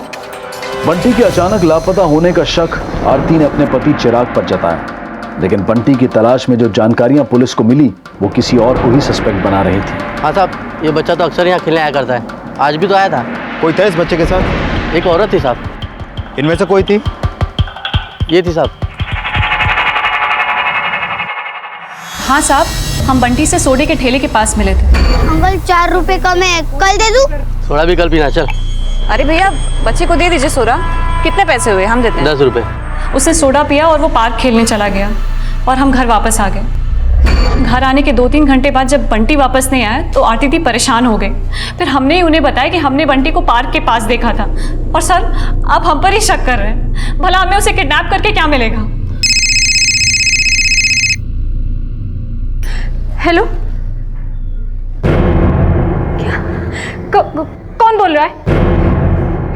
बंटी के अचानक लापता होने का शक आरती ने अपने पति चिराग पर जताया, लेकिन बंटी की तलाश में जो जानकारियां पुलिस को मिली वो किसी और को ही सस्पेक्ट बना रही थी। हाँ साहब, ये बच्चा तो अक्सर यहाँ खेलने आया करता है, आज भी तो आया था। कोई था इस बच्चे के साथ? एक औरत थी साहब। इनमें से कोई थी? ये थी साहब। हाँ साहब, हम बंटी से सोडे के ठेले के पास मिले थे। अंकल 4 रुपए कम है, कल दे दूं? सोडा भी कल पीना, चल। अरे भैया, बच्चे को दे दीजिए सोडा। कितने पैसे हुए? हम देते हैं 10 रुपए। उसने सोडा पिया और वो पार्क खेलने चला गया और हम घर वापस आ गए। घर आने के 2-3 घंटे बाद जब बंटी वापस नहीं आया तो आरती दी परेशान हो गई। फिर हमने उन्हें बताया कि हमने बंटी को पार्क के पास देखा था। और सर, आप हम पर ही शक कर रहे हैं, भला हमें उसे किडनैप करके क्या मिलेगा? हेलो, क्या कौन बोल रहा है?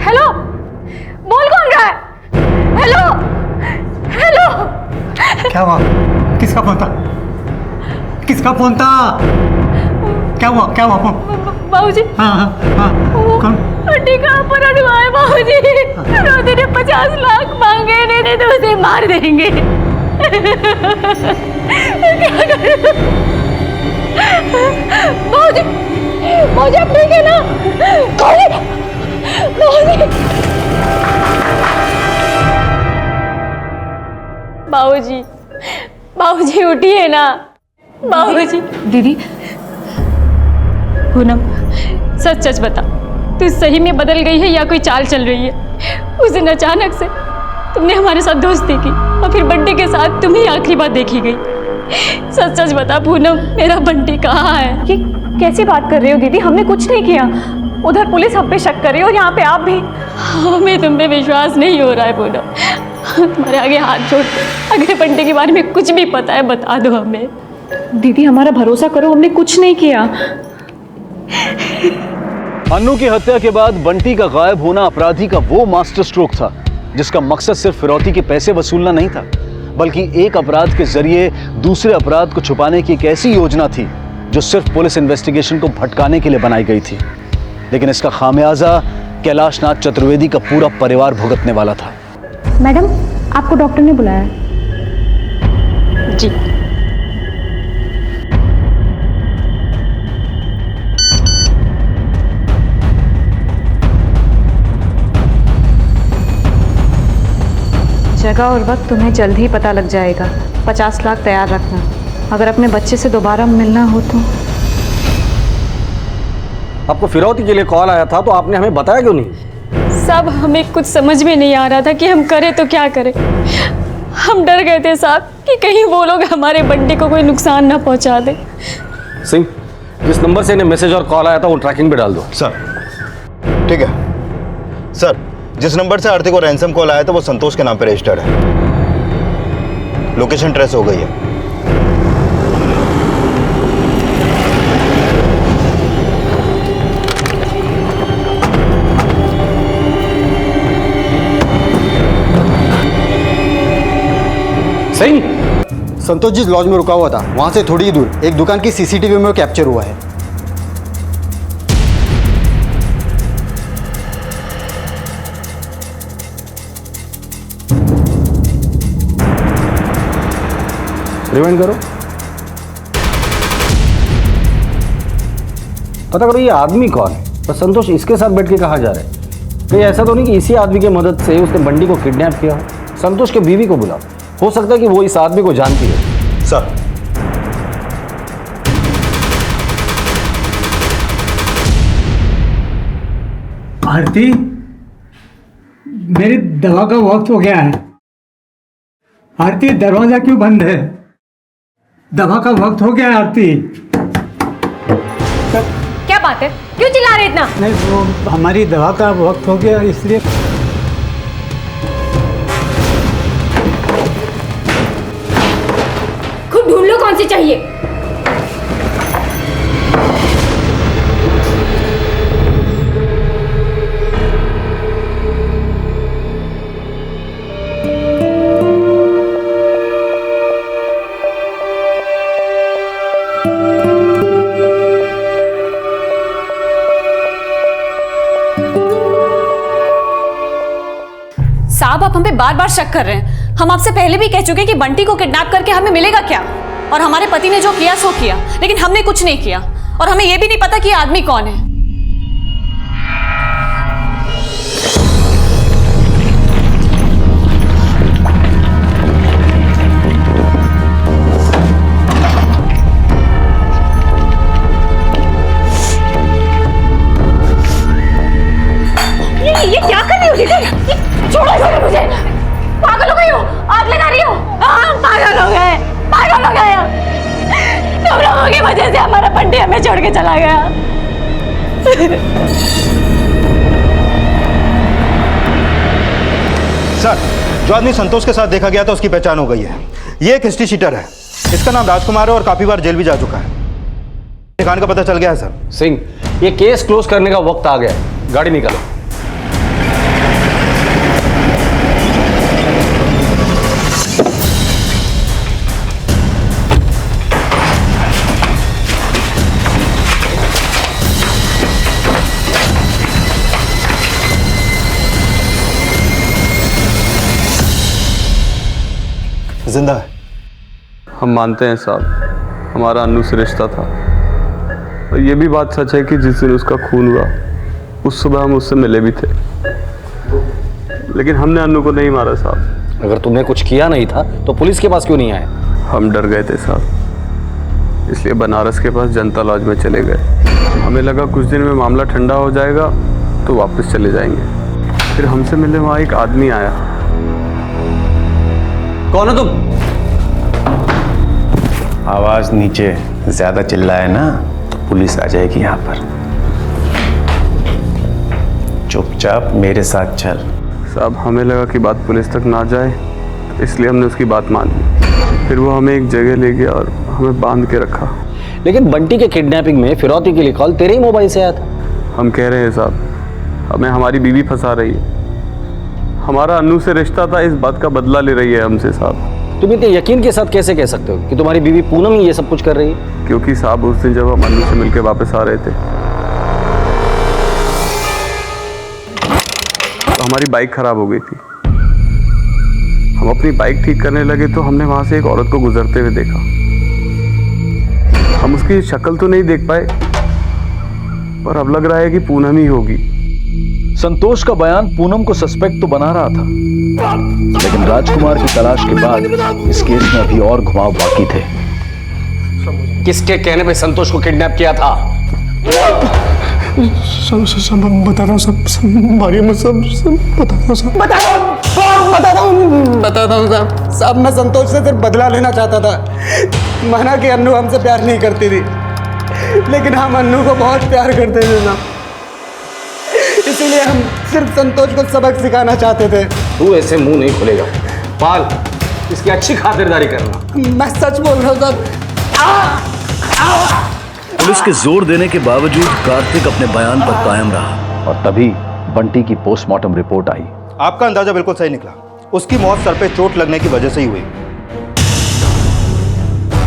हेलो, बोल कौन रहा है? Hello, hello. क्या हुआ? किसका फोन था? किसका फोन था? क्या हुआ? क्या हुआ? बाबूजी। हाँ, कौन? बंटी का अपहरण हुआ है बाबूजी। रोजी ने 50 लाख मांगे, नहीं तो उसे मार देंगे। क्या करूं? बाबूजी, बाबूजी आप ठीक है ना? बाबूजी, बाबूजी उठिए ना बाबूजी। दीदी, पूनम सच सच बता, तू सही में बदल गई है या कोई चाल चल रही है? उस दिन अचानक से तुमने हमारे साथ दोस्ती की और फिर बंटी के साथ तुम ही आखिरी बार देखी गई। सच सच बता पूनम, मेरा बंटी कहाँ है? ये कैसी बात कर रही हो दीदी? हमने कुछ नहीं किया। उधर पुलिस हम पे शक कर रही है और यहाँ पे आप भी। हमें तुम पे विश्वास नहीं हो रहा है पूनम। तुम्हारे आगे हाथ जोड़ते, अगर बंटी के बारे में कुछ भी पता है बता दो हमें। दीदी हमारा भरोसा करो, हमने कुछ नहीं किया। अन्नू की हत्या के बाद बंटी का गायब होना अपराधी का वो मास्टर स्ट्रोक था जिसका मकसद सिर्फ फिरौती के पैसे वसूलना नहीं था, बल्कि एक अपराध के जरिए दूसरे अपराध को छुपाने की एक ऐसी योजना थी जो सिर्फ पुलिस इन्वेस्टिगेशन को भटकाने के लिए बनाई गई थी। लेकिन इसका खामियाजा कैलाशनाथ चतुर्वेदी का पूरा परिवार भुगतने वाला था। मैडम, आपको डॉक्टर ने बुलाया? जी। जगह और वक्त तुम्हें जल्द ही पता लग जाएगा। 50 लाख तैयार रखना, अगर अपने बच्चे से दोबारा मिलना हो तो। आपको फिरौती के लिए कॉल आया था तो आपने हमें बताया क्यों नहीं? साहब, हमें कुछ समझ में नहीं आ रहा था कि हम करें तो क्या करें। हम डर गए थे साहब कि कहीं वो लोग हमारे बंटी को कोई नुकसान ना पहुंचा दे। सिंह, जिस नंबर से इन्हें मैसेज और कॉल आया था वो ट्रैकिंग पे डाल दो। सर ठीक है। सर, जिस नंबर से आरती को रैंसम कॉल आया था वो संतोष के नाम पे रजिस्टर्ड है। लोकेशन ट्रेस हो गई है। सही। संतोष जिस लॉज में रुका हुआ था वहां से थोड़ी ही दूर एक दुकान की सीसीटीवी में कैप्चर हुआ है। रिवाइंड करो, पता करो ये आदमी कौन है और संतोष इसके साथ बैठ के कहाँ जा रहे हैं। कहीं ऐसा तो नहीं कि इसी आदमी की मदद से उसने बंटी को किडनैप किया हो। संतोष के बीवी को बुलाओ, हो सकता है कि वो इस आदमी को जानती है। सर, आरती, मेरी दवा का वक्त हो गया है। आरती, दरवाजा क्यों बंद है? दवा का वक्त हो गया है आरती। क्या बात है, क्यों चिल्ला रहे इतना? नहीं, वो हमारी दवा का वक्त हो गया इसलिए। खुद ढूंढ लो कौन सी चाहिए। साहब, आप हम पे बार बार शक कर रहे हैं। हम आपसे पहले भी कह चुके कि बंटी को किडनैप करके हमें मिलेगा क्या, और हमारे पति ने जो किया सो किया, लेकिन हमने कुछ नहीं किया और हमें यह भी नहीं पता कि ये आदमी कौन है। ये क्या कर रही हो दीदी? छोड़ो मुझे, पागल हो गई हो, आग लगा रही हो। हाँ, पागल हो गए, पागल हो गए। तुम लोगों की वजह से हमारा बंटी हमें छोड़ के चला गया। सर, जो आदमी संतोष के साथ देखा गया था उसकी पहचान हो गई है। ये एक हिस्ट्री शीटर है। इसका नाम राजकुमार है और काफी बार जेल भी जा चुका है। ठिकाने का पता चल गया है सर। सिंह, ये केस क्लोज करने का वक्त आ गया है, गाड़ी निकालो। जिंदा है। हम मानते हैं साहब, हमारा अन्नू से रिश्ता था। और ये भी बात सच है कि जिस दिन उसका खून हुआ उस सुबह हम उससे मिले भी थे, लेकिन हमने अन्नू को नहीं मारा साहब। अगर तुमने कुछ किया नहीं था तो पुलिस के पास क्यों नहीं आए? हम डर गए थे साहब, इसलिए बनारस के पास जनता लॉज में चले गए। हमें लगा कुछ दिन में मामला ठंडा हो जाएगा तो वापस चले जाएंगे। फिर हमसे मिलने वहाँ एक आदमी आया। कौन हो तुम? आवाज नीचे ज्यादा चिल्लाए ना तो पुलिस आ जाएगी यहाँ पर। चुपचाप मेरे साथ चल। साहब, हमें लगा कि बात पुलिस तक ना जाए तो इसलिए हमने उसकी बात मान ली। फिर वो हमें एक जगह ले गया और हमें बांध के रखा। लेकिन बंटी के किडनैपिंग में फिरौती के लिए कॉल तेरे ही मोबाइल से आया था। हम कह रहे हैं साहब, हमें हमारी बीवी फंसा रही है। हमारा अन्नू से रिश्ता था, इस बात का बदला ले रही है हमसे साहब। तुम इतने यकीन के साथ कैसे कह सकते हो कि तुम्हारी बीवी पूनम ही ये सब कुछ कर रही है? क्योंकि साहब उस दिन जब हम अन्नू से मिलकर वापस आ रहे थे तो हमारी बाइक खराब हो गई थी। हम अपनी बाइक ठीक करने लगे तो हमने वहां से एक औरत को गुजरते हुए देखा। हम उसकी शक्ल तो नहीं देख पाए, पर अब लग रहा है कि पूनम ही होगी। संतोष का बयान पूनम को सस्पेक्ट तो बना रहा था, लेकिन राजकुमार की तलाश के बाद इस केस में अभी और घुमाव बाकी थे। किसके कहने पे संतोष को किडनैप किया था? सब बताता हूँ, सब बारे में सब बताता हूँ, सब बताता हूँ साहब। साहब, मैं संतोष से सिर्फ बदला लेना चाहता था। माना कि अन्नू हमसे प्यार नहीं करती थी, लेकिन हम अन्नू को बहुत प्यार करते थे साहब। इसीलिए हम सिर्फ संतोष को सबक सिखाना चाहते थे। तू ऐसे मुंह नहीं खुलेगा पाल, इसकी अच्छी खातिरदारी करना। मैं सच बोल रहा हूँ साहब। पुलिस के जोर देने के बावजूद कार्तिक अपने बयान पर कायम रहा और तभी बंटी की पोस्टमार्टम रिपोर्ट आई। आपका अंदाजा बिल्कुल सही निकला। उसकी मौत सर पे चोट लगने की वजह से ही हुई।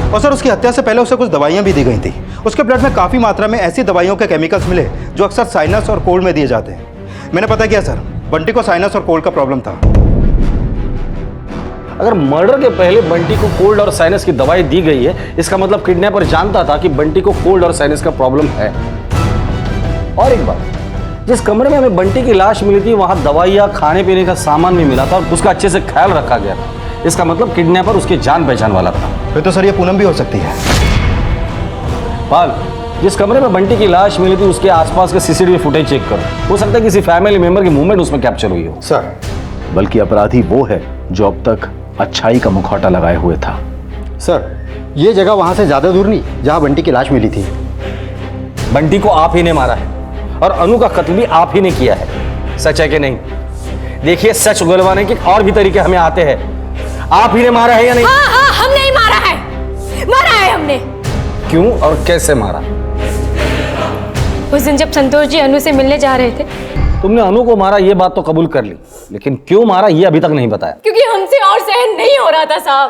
और सर, उसकी हत्या से पहले उसे कुछ दवाइयां भी दी गई थी। उसके ब्लड में काफी मात्रा में ऐसी दवाइयों के केमिकल्स मिले जो अक्सर साइनस और कोल्ड में दिए जाते हैं। मैंने पता किया सर, बंटी को साइनस और कोल्ड का प्रॉब्लम था। अगर मर्डर के पहले बंटी को कोल्ड और साइनस की दवाई दी गई है, इसका मतलब किडनैपर जानता था कि बंटी को कोल्ड और साइनस का प्रॉब्लम है। और एक बात, जिस कमरे में हमें बंटी की लाश मिली थी वहां दवाइयाँ, खाने पीने का सामान भी मिला था और उसका अच्छे से ख्याल रखा गया था। इसका मतलब किडनैपर उसके जान पहचान वाला था। फिर तो सर ये पूनम भी हो सकती है। पाल, जिस कमरे में बंटी की लाश मिली थी उसके आसपास के सीसीटीवी फुटेज चेक करो। हो सकता है किसी फैमिली मेंबर की मूवमेंट उसमें कैप्चर हुई हो। सर, बल्कि अपराधी वो है जो अब तक अच्छाई का मुखौटा लगाए हुए था। सर, ये जगह वहां से ज्यादा दूर नहीं जहां बंटी की लाश मिली थी। बंटी को आप ही ने मारा है और अनु का कत्ल भी आप ही ने किया है। सच है कि नहीं? देखिए, सच उगलवाने के और भी तरीके हमें आते हैं। आप ही ने मारा है या नहीं? हाँ हाँ, हमने ही मारा है। मारा है हमने। क्यों और कैसे मारा? उस दिन जब संतोष जी अनु से मिलने जा रहे थे। तुमने अनु को मारा ये बात तो कबूल कर ली, लेकिन क्यों मारा ये अभी तक नहीं बताया। क्योंकि हमसे और सहन नहीं हो रहा था साहब।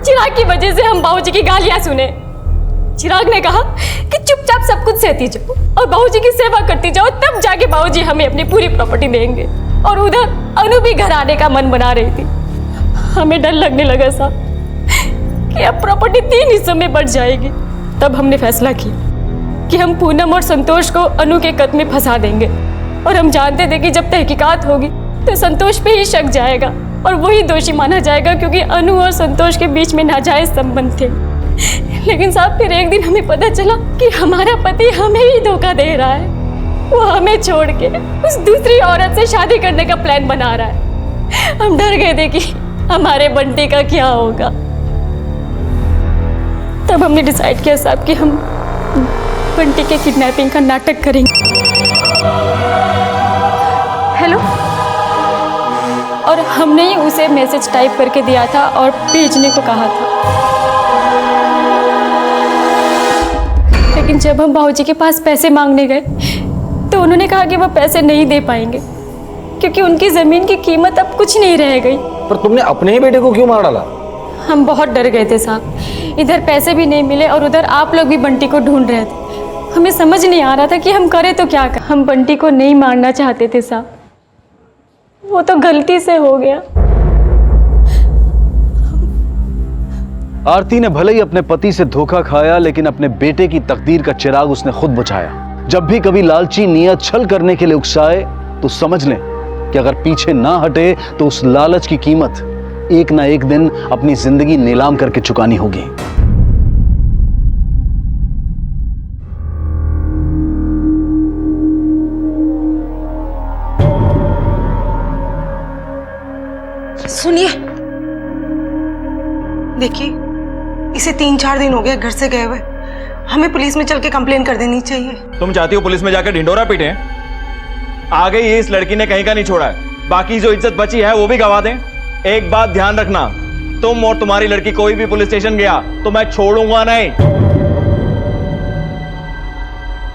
चिराग की वजह से हम बाबूजी की गालियां सुने। चिराग ने कहा कि चुपचाप सब कुछ सहती जाओ और बाबूजी की सेवा करती जाओ, तब जाके बाबूजी हमें अपनी पूरी प्रॉपर्टी देंगे। और उधर अनु भी घर आने का मन बना रही थी। हमें डर लगने लगा साहब कि अब प्रॉपर्टी 3 हिस्सों में बढ़ जाएगी। तब हमने फैसला किया कि हम पूनम और संतोष को अनु के कत्ल में फंसा देंगे। और हम जानते थे कि जब तहकीकात होगी तो संतोष पे ही शक जाएगा और वही दोषी माना जाएगा, क्योंकि अनु और संतोष के बीच में नाजायज संबंध थे। लेकिन साहब, फिर एक दिन हमें पता चला कि हमारा पति हमें ही धोखा दे रहा है। वो हमें छोड़ के उस दूसरी औरत से शादी करने का प्लान बना रहा है। हम डर गए थे कि हमारे बंटी का क्या होगा। तब हमने डिसाइड किया साहब कि हम बंटी के किडनैपिंग का नाटक करेंगे। हेलो। और हमने ही उसे मैसेज टाइप करके दिया था और भेजने को कहा था। लेकिन जब हम बाबूजी के पास पैसे मांगने गए तो उन्होंने कहा कि वो पैसे नहीं दे पाएंगे क्योंकि उनकी ज़मीन की कीमत अब कुछ नहीं रह गई। पर तुमने अपने ही बेटे को क्यों मार डाला? हम बहुत डर गए थे साहब, इधर पैसे भी नहीं मिले और उधर आप लोग भी बंटी को ढूंढ रहे थे। हमें समझ नहीं आ रहा था कि हम करें तो क्या करें। हम बंटी को नहीं मारना चाहते थे साहब, वो तो गलती से हो गया। आरती ने भले ही अपने पति से धोखा खाया, लेकिन अपने बेटे की तकदीर का चिराग उसने खुद बुझाया। जब भी कभी लालची नियत छल करने के लिए उकसाए तो समझ लें कि अगर पीछे ना हटे तो उस लालच की कीमत एक ना एक दिन अपनी जिंदगी नीलाम करके चुकानी होगी। सुनिए, देखिए इसे 3-4 दिन हो गए घर से गए हुए। हमें पुलिस में चल के कंप्लेन कर देनी चाहिए। तुम चाहती हो पुलिस में जाकर ढिंडोरा पीटे? आ गई इस लड़की ने कहीं का नहीं छोड़ा है, बाकी जो इज्जत बची है वो भी गवा दें। एक बात ध्यान रखना, तुम और तुम्हारी लड़की कोई भी पुलिस स्टेशन गया तो मैं छोड़ूंगा नहीं।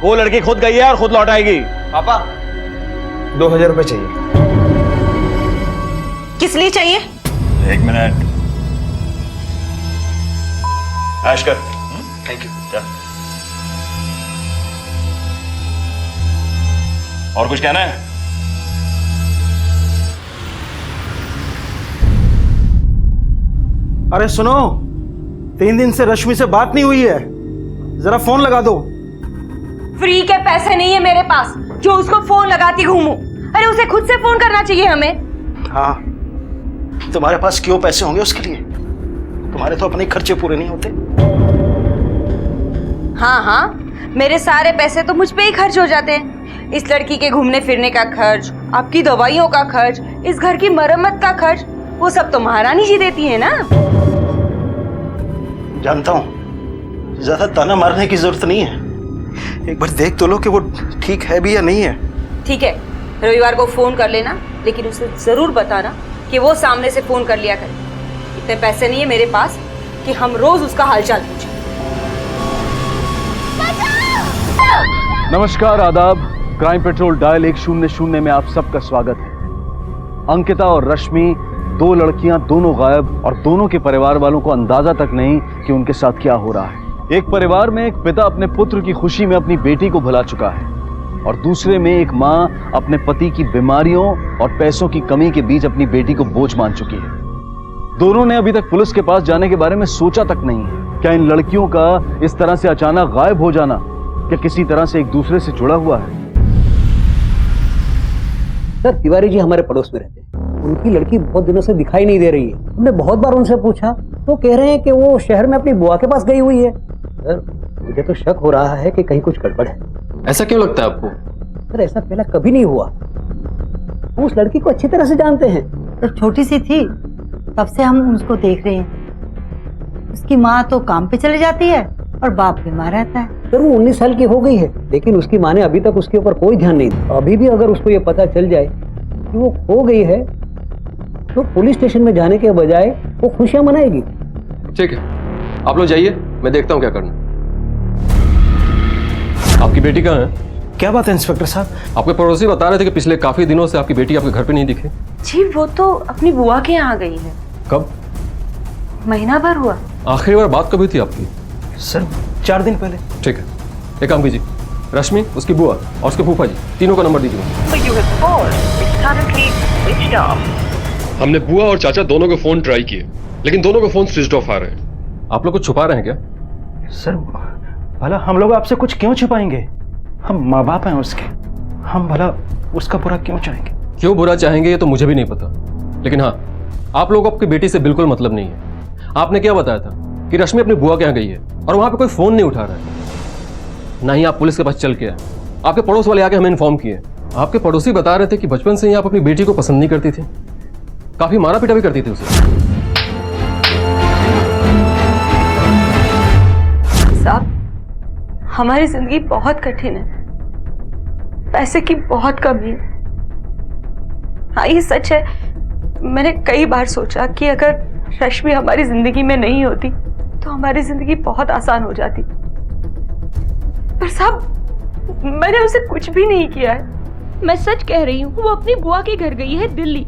वो लड़की खुद गई है और खुद लौट आएगी। पापा 2000 रुपए चाहिए। किस लिए चाहिए? 1 मिनट। ऐश कर। Thank you. और कुछ कहना है? अरे सुनो, 3 दिन से रश्मि से बात नहीं हुई है, जरा फोन लगा दो। फ्री के पैसे नहीं है मेरे पास जो उसको फोन लगाती घूमूं। अरे उसे खुद से फोन करना चाहिए हमें। हाँ, तुम्हारे पास क्यों पैसे होंगे उसके लिए? तुम्हारे तो अपने खर्चे पूरे नहीं होते। हाँ हाँ, मेरे सारे पैसे तो मुझ पे ही खर्च हो जाते हैं। इस लड़की के घूमने फिरने का खर्च, आपकी दवाइयों का खर्च, इस घर की मरम्मत का खर्च, वो सब तो महारानी जी देती है ना। जानता हूँ, ज्यादा ताना मारने की जरूरत नहीं है। एक बार देख तो लो कि वो ठीक है भी या नहीं है। ठीक है, रविवार को फोन कर लेना, लेकिन उसे जरूर बताना कि वो सामने से फोन कर लिया करे। इतने पैसे नहीं है मेरे पास कि हम रोज उसका हालचाल पूछें। नमस्कार, आदाब। क्राइम पेट्रोल डायल 100 में आप सबका स्वागत है। अंकिता और रश्मि 2 लड़कियां, दोनों गायब, और दोनों के परिवार वालों को अंदाजा तक नहीं कि उनके साथ क्या हो रहा है। एक परिवार में एक पिता अपने पुत्र की खुशी में अपनी बेटी को भुला चुका है, और दूसरे में एक मां अपने पति की बीमारियों और पैसों की कमी के बीच अपनी बेटी को बोझ मान चुकी है। दोनों ने अभी तक पुलिस के पास जाने के बारे में सोचा तक नहीं है। क्या इन लड़कियों का इस तरह से अचानक गायब हो जाना क्या किसी तरह से एक दूसरे से जुड़ा हुआ है? सर, तिवारी जी हमारे पड़ोस में रहते हैं। उनकी लड़की बहुत दिनों से दिखाई नहीं दे रही है। हमने बहुत बार उनसे पूछा तो कह रहे हैं कि वो शहर में अपनी बुआ के पास गई हुई है। सर, मुझे तो शक हो रहा है कि कहीं कुछ गड़बड़ है। ऐसा क्यों लगता है आपको? सर, ऐसा पहले कभी नहीं हुआ। हम उस लड़की को अच्छी तरह से जानते हैं। जब छोटी सी थी तब से हम उसको देख रहे हैं। उसकी माँ तो काम पे चले जाती है और बाप बीमार रहता है। सर, वो 19 साल की हो गई है, लेकिन उसकी माँ ने अभी तक उसके ऊपर कोई ध्यान नहीं दिया। अभी भी अगर उसको ये पता चल जाए कि वो खो गई है तो पुलिस स्टेशन में जाने के बजाय वो खुशियां मनाएगी। ठीक है, आप लोग जाइए, मैं देखता हूँ क्या करना। आपकी बेटी कहाँ है? क्या बात है इंस्पेक्टर साहब? आपके पड़ोसी बता रहे थे कि पिछले काफी दिनों से आपकी बेटी आपके घर पे नहीं दिखी। जी, वो तो अपनी बुआ के यहाँ गई है। कब? महीना भर हुआ। आखिरी बार बात कभी थी आपकी? सर, 4 दिन पहले। ठीक है, एक काम कीजिए, रश्मि, उसकी बुआ और उसके फूफा जी, तीनों का नंबर दीजिए। हमने बुआ और चाचा दोनों के फोन ट्राई किए, लेकिन दोनों के फोन स्विच ऑफ आ रहे हैं। आप लोग कुछ छुपा रहे हैं क्या? सर, भला हम लोग आपसे कुछ क्यों छुपाएंगे? हम माँ बाप हैं उसके। हम भला उसका बुरा क्यों चाहेंगे? क्यों बुरा चाहेंगे ये तो मुझे भी नहीं पता, लेकिन हाँ, आप लोगों को आपकी बेटी से बिल्कुल मतलब नहीं है। आपने क्या बताया था कि रश्मि अपनी बुआ के यहाँ गई है और वहां पे कोई फोन नहीं उठा रहा है। ना ही आप पुलिस के पास चल के आए, आपके पड़ोस वाले आके हमें इन्फॉर्म किए। आपके पड़ोसी बता रहे थे कि बचपन से ही आप अपनी बेटी को पसंद नहीं करती थी, काफी मारा पीटा भी करती थी उसे। साहब, हमारी जिंदगी बहुत कठिन है, पैसे की बहुत कमी है। हाँ, ये सच है। मैंने कई बार सोचा कि अगर रश्मि हमारी जिंदगी में नहीं होती तो हमारी जिंदगी बहुत आसान हो जाती। पर साहब मैंने उसे कुछ भी नहीं किया है। मैं सच कह रही हूँ, वो अपनी बुआ के घर गई है दिल्ली।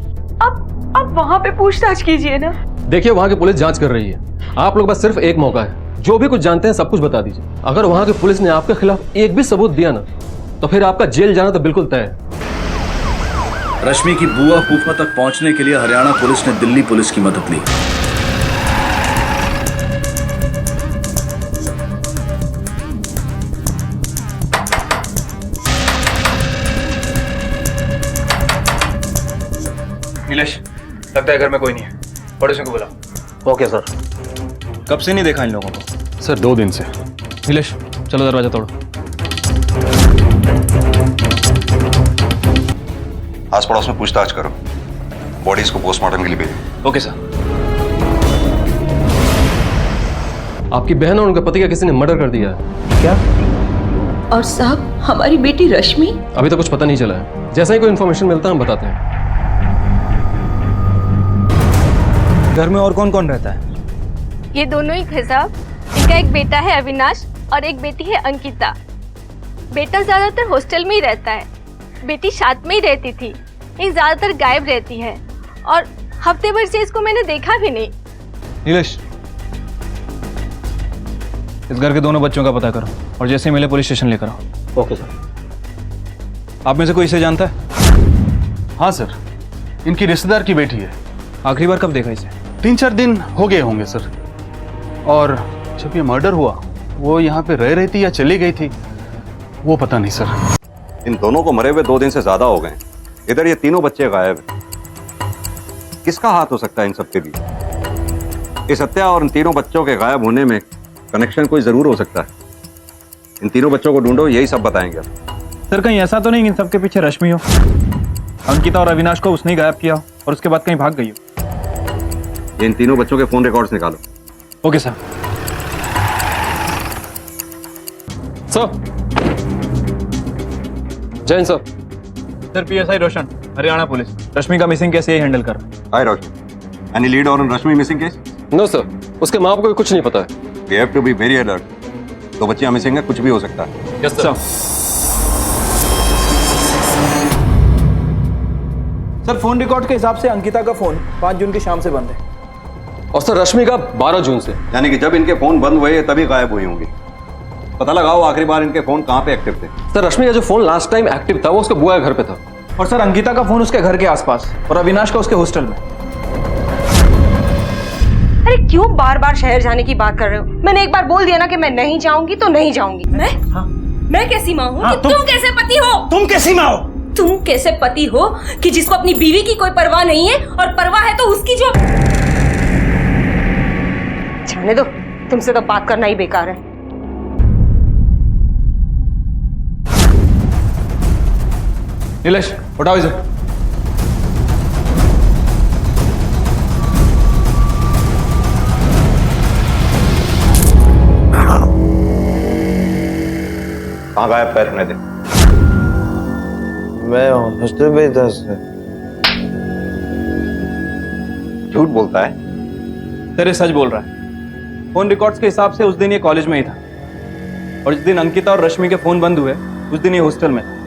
अब वहां पे पूछताछ कीजिए ना। देखिए वहां की पुलिस जांच कर रही है, आप लोग बस सिर्फ एक मौका है, जो भी कुछ जानते हैं सब कुछ बता दीजिए। अगर वहां की पुलिस ने आपके खिलाफ एक भी सबूत दिया ना, तो फिर आपका जेल जाना तो बिल्कुल तय है। रश्मि की बुआ फूफा तक पहुंचने के लिए हरियाणा पुलिस ने दिल्ली पुलिस की मदद ली। नीलेश, लगता है घर में कोई नहीं है, पड़ोसियों को बुलाओ। Okay sir. कब से नहीं देखा इन लोगों को? सर 2 दिन से। नीलेश चलो दरवाजा तोड़ो। आस पड़ोस में पूछताछ करो, बॉडीज को पोस्टमार्टम के लिए भेजो। Okay sir. आपकी बहन और उनके पति का किसी ने मर्डर कर दिया है। क्या? और साहब हमारी बेटी रश्मि? अभी तो कुछ पता नहीं चला है, जैसा ही कोई इन्फॉर्मेशन मिलता है हम बताते हैं। घर में और कौन कौन रहता है? ये दोनों ही थे साहब। इनका एक बेटा है अविनाश और एक बेटी है अंकिता। बेटा ज्यादातर हॉस्टल में ही रहता है, बेटी साथ में ही रहती थी। ये ज्यादातर गायब रहती है और हफ्ते भर से इसको मैंने देखा भी नहीं। नीलेश, इस घर के दोनों बच्चों का पता करो और जैसे मिले पुलिस स्टेशन लेकर आओ। Okay sir. आप में से कोई इसे जानता है? हाँ सर, इनकी रिश्तेदार की बेटी है। आखिरी बार कब देखा इसे? 3-4 दिन हो गए होंगे सर। और जब ये मर्डर हुआ वो यहाँ पे रह रही थी या चली गई थी वो पता नहीं सर। इन दोनों को मरे हुए 2 दिन से ज्यादा हो गए। इधर ये तीनों बच्चे गायब हैं। किसका हाथ हो सकता है इन सबके बीच? इस हत्या और इन तीनों बच्चों के गायब होने में कनेक्शन कोई जरूर हो सकता है। इन तीनों बच्चों को ढूंढो, यही सब बताएंगे। सर कहीं ऐसा तो नहीं इन सबके पीछे रश्मि हो? अंकिता और अविनाश को उसने गायब किया और उसके बाद कहीं भाग गई हो? इन तीनों बच्चों के फोन रिकॉर्ड्स निकालो। Okay sir. Sir Jain sir. Sir PSI Roshan, Haryana police. Rashmi का मिसिंग केस यही हैंडल कर रहा है। Hi Roshan, any lead on Rashmi missing case? No sir, उसके माँ बाप को कुछ नहीं पता है। We have to be very alert. 2 बच्चियां मिसिंग है, कुछ भी हो सकता है। Yes sir. Sir phone record के हिसाब से अंकिता का फोन 5 जून की शाम से बंद है और सर रश्मि का 12 जून से। यानी कि जब इनके फोन बंद हुए तभी गायब हुई होंगी। पता लगाओ आखिरी बार इनके फोन कहाँ पे एक्टिव थे। सर रश्मि का जो फोन लास्ट टाइम एक्टिव था वो उसके बुआ के घर पे था। और सर अंकिता का फोन उसके घर के आसपास और अविनाश का उसके हॉस्टल में। अरे क्यों बार बार शहर जाने की बात कर रहे हो? मैंने एक बार बोल दिया ना कि मैं नहीं जाऊंगी तो नहीं जाऊंगी। मैं कैसी माँ हूँ? तुम कैसे पति हो? तुम कैसी माँ हो? तुम कैसे पति हो कि जिसको अपनी बीवी की कोई परवाह नहीं है, और परवाह है तो उसकी जो। जाने दो, तुमसे तो बात करना ही बेकार है। नीलेश उठाओ इसे। कहाँ गायब पैर होने दे। मैं हॉस्टल में था सर। झूठ बोलता है। तेरे सच बोल रहा है। फोन रिकॉर्ड्स के हिसाब से उस दिन ये कॉलेज में ही था और जिस दिन अंकिता और रश्मि के फोन बंद हुए उस दिन ये हॉस्टल में था।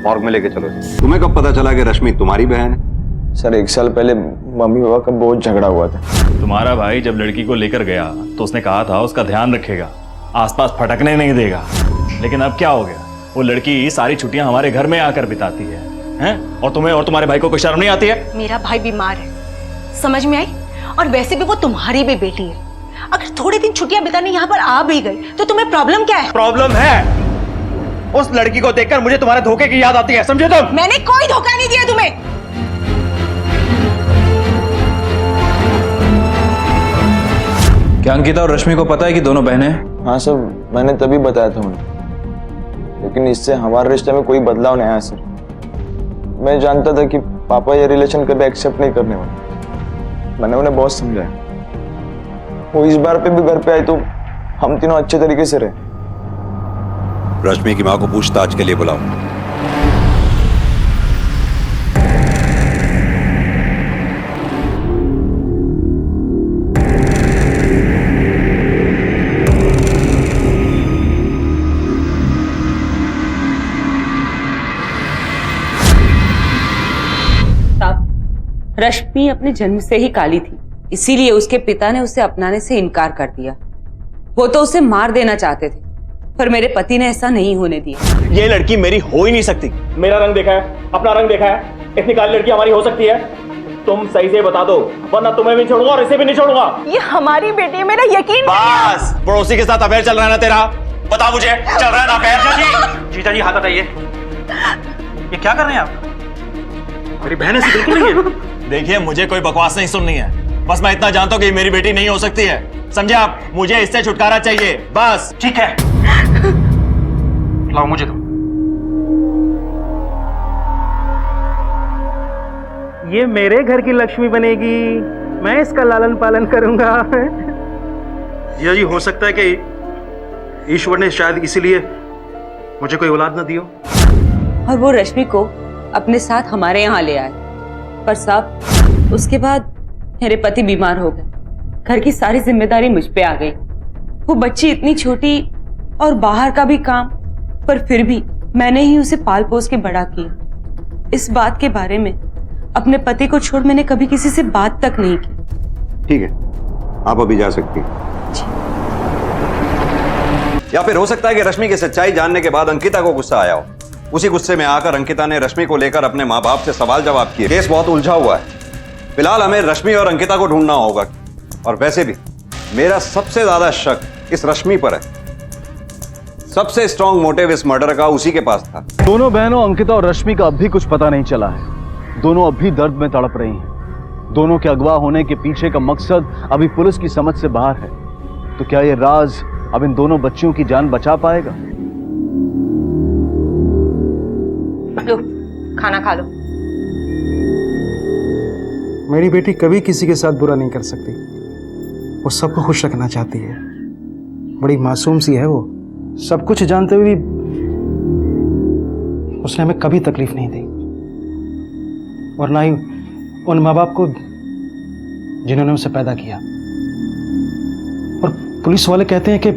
मॉर्ग में लेके चलो। तुम्हें कब पता चला कि रश्मि तुम्हारी बहन है? सर 1 साल पहले मम्मी पापा का बहुत झगड़ा हुआ था। तुम्हारा भाई जब लड़की को लेकर गया तो उसने कहा था उसका ध्यान रखेगा, आसपास फटकने नहीं देगा। लेकिन अब क्या हो गया? वो लड़की सारी छुट्टियां हमारे घर में आकर बिताती है, हैं? और तुम्हें और तुम्हारे भाई को कोई शर्म नहीं आती है? मेरा भाई बीमार है, समझ में आई? और वैसे भी वो तुम्हारी भी बेटी है। अगर थोड़े दिन छुट्टियां बिताने यहाँ पर आ भी गई तो तुम्हें प्रॉब्लम क्या है? प्रॉब्लम है। उस लड़की को देखकर मुझे तुम्हारे धोखे की याद आती है, समझे तुम? मैंने कोई धोखा नहीं दिया तुम्हें। क्या अंकिता और रश्मि को पता है कि दोनों बहनें हैं? हाँ सर, मैंने तभी बताया था उन्हें, लेकिन इससे हमारे रिश्ते में कोई बदलाव नहीं आया सर। मैं जानता था कि पापा ये रिलेशन कभी एक्सेप्ट नहीं करने वाले। मैंने उन्हें बहुत समझाया। वो इस बार पे भी घर पे आए तो हम तीनों अच्छे तरीके से रहे। रश्मि की मां को पूछताछ के लिए बुलाओ। रश्मि अपने जन्म से ही काली थी, इसीलिए उसके पिता ने उसे अपनाने से इनकार कर दिया। वो तो उसे मार देना चाहते थे, पर मेरे पति ने ऐसा नहीं होने दिया। ये लड़की मेरी हो ही नहीं सकती। मेरा रंग देखा है, अपना रंग देखा है, इतनी काली लड़की हमारी हो सकती है? तुम सही से बता दो, वरना तुम्हें भी छोड़ूंगा और इसे भी नहीं छोड़ूंगा। ये हमारी बेटी है, मेरा यकीन। बस, पड़ोसी के साथ अफेयर चल रहा है ना तेरा? बता मुझे, चल रहा है ना अफेयर? जीजा जी हाथ हटाइए। ये क्या कर रहे हैं आप? मेरी बहन ऐसी बिल्कुल नहीं है। देखिए, मुझे कोई बकवास नहीं सुननी है, बस मैं इतना जानता हूँ कि मेरी बेटी नहीं हो सकती है, समझे आप? मुझे इससे छुटकारा चाहिए, बस। ठीक है, लाओ मुझे दो। ये मेरे घर की लक्ष्मी बनेगी, मैं इसका लालन पालन करूंगा। जीजा जी, हो सकता है कि ईश्वर ने शायद इसीलिए मुझे कोई औलाद ना दी हो। और वो रश्मि को अपने साथ हमारे यहाँ ले आए, पर साहब उसके बाद मेरे पति बीमार हो गए। घर की सारी जिम्मेदारी मुझ पे आ गई। वो बच्ची इतनी छोटी और बाहर का भी काम, पर फिर भी मैंने ही उसे पाल पोस के बड़ा किया। इस बात के बारे में अपने पति को छोड़ मैंने कभी किसी से बात तक नहीं की। ठीक है, आप अभी जा सकती हैं। या फिर हो सकता है कि रश्मि की सच्चाई जानने के बाद अंकिता को गुस्सा आया हो। उसी गुस्से में आकर अंकिता ने रश्मि को लेकर अपने माँ बाप से सवाल जवाब किए। केस बहुत उलझा हुआ है। फिलहाल हमें रश्मि और अंकिता को ढूंढना होगा। और वैसे भी मेरा सबसे ज्यादा शक इस रश्मि पर है। सबसे स्ट्रॉन्ग मोटिव इस मर्डर का उसी के पास था। दोनों बहनों अंकिता और रश्मि का अब भी कुछ पता नहीं चला है। दोनों अब भी दर्द में तड़प रही हैं। दोनों के अगवा होने के पीछे का मकसद अभी पुलिस की समझ से बाहर है। तो क्या ये राज अब इन दोनों बच्चियों की जान बचा पाएगा? लो, खाना खा लो। मेरी बेटी कभी किसी के साथ बुरा नहीं कर सकती। वो सबको खुश रखना चाहती है। बड़ी मासूम सी है वो। सब कुछ जानते हुए भी उसने हमें कभी तकलीफ नहीं दी, और ना ही उन माँ बाप को जिन्होंने उसे पैदा किया। और पुलिस वाले कहते हैं कि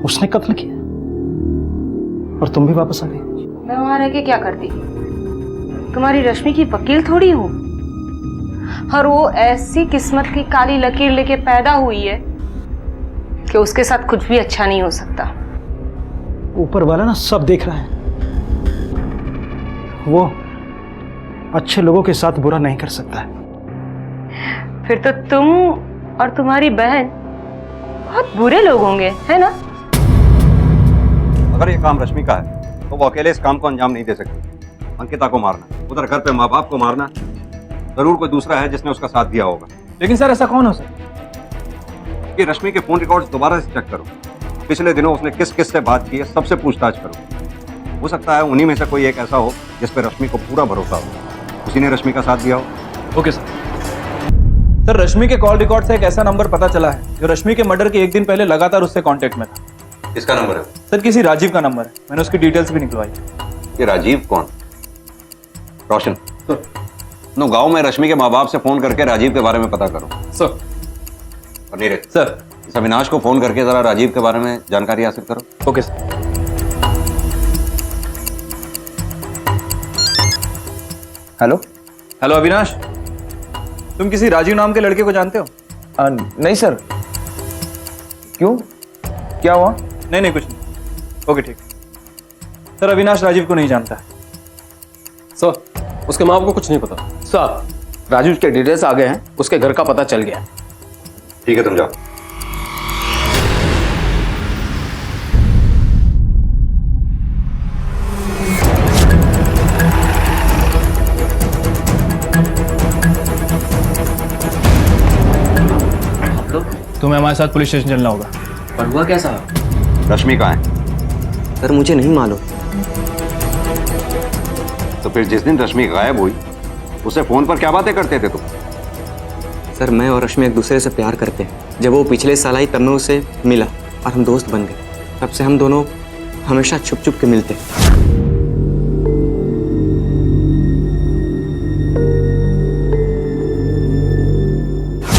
उसने कत्ल किया, और तुम भी वापस आ गई। मैं वहां रह के क्या करती? तुम्हारी रश्मि की वकील थोड़ी हूँ। और वो ऐसी किस्मत की काली लकीर लेके पैदा हुई है कि उसके साथ कुछ भी अच्छा नहीं हो सकता। ऊपर वाला ना सब देख रहा है। वो अच्छे लोगों के साथ बुरा नहीं कर सकता है। फिर तो तुम और तुम्हारी बहन बहुत बुरे लोग होंगे, है ना? अगर ये काम रश्मि का है तो वो अकेले इस काम को अंजाम नहीं दे सकती। अंकिता को मारना, उधर घर पे माँ बाप को मारना, जरूर कोई दूसरा है जिसने उसका साथ दिया होगा। लेकिन सर, ऐसा कौन हो सकता? कि रश्मि के फोन रिकॉर्ड्स दोबारा से चेक करो। पिछले दिनों उसने किस किस से बात की है, सबसे पूछताछ करो। हो सकता है उन्हीं में से कोई एक ऐसा हो जिस पे रश्मि को पूरा भरोसा हो, उसी ने रश्मि का साथ दिया हो। Okay sir. सर, रश्मि के कॉल रिकॉर्ड से एक ऐसा नंबर पता चला है जो रश्मि के मर्डर के एक दिन पहले लगातार उससे कांटेक्ट में था। किसका नंबर है? सर, किसी राजीव का नंबर है। मैंने उसकी डिटेल्स भी निकलवाई। ये राजीव कौन? रोशन, नो गांव में रश्मि के माँ बाप से फोन करके राजीव के बारे में पता करो। सर। और नीरज सर, इस अविनाश को फोन करके जरा राजीव के बारे में जानकारी हासिल करो। Okay sir. Hello hello Avinash, तुम किसी राजीव नाम के लड़के को जानते हो? नहीं सर। क्यों, क्या हुआ? नहीं, कुछ नहीं। ओके, ठीक। सर, अविनाश राजीव को नहीं जानता है। सर, उसके माँ बाप को कुछ नहीं पता। सर, राजू के डिटेल्स आ गए हैं, उसके घर का पता चल गया। ठीक है, तुम जाओ। तुम्हें हमारे साथ पुलिस स्टेशन चलना होगा। पर हुआ कैसा? रश्मि कहाँ है? सर, मुझे नहीं मालूम। तो फिर जिस दिन रश्मि गायब हुई उसे फोन पर क्या बातें करते थे तुम? सर, मैं और रश्मि एक दूसरे से प्यार करते हैं। जब वो पिछले साल आई तब मैं उसे मिला और हम दोस्त बन गए। तब से हम दोनों हमेशा छुप छुप के मिलते।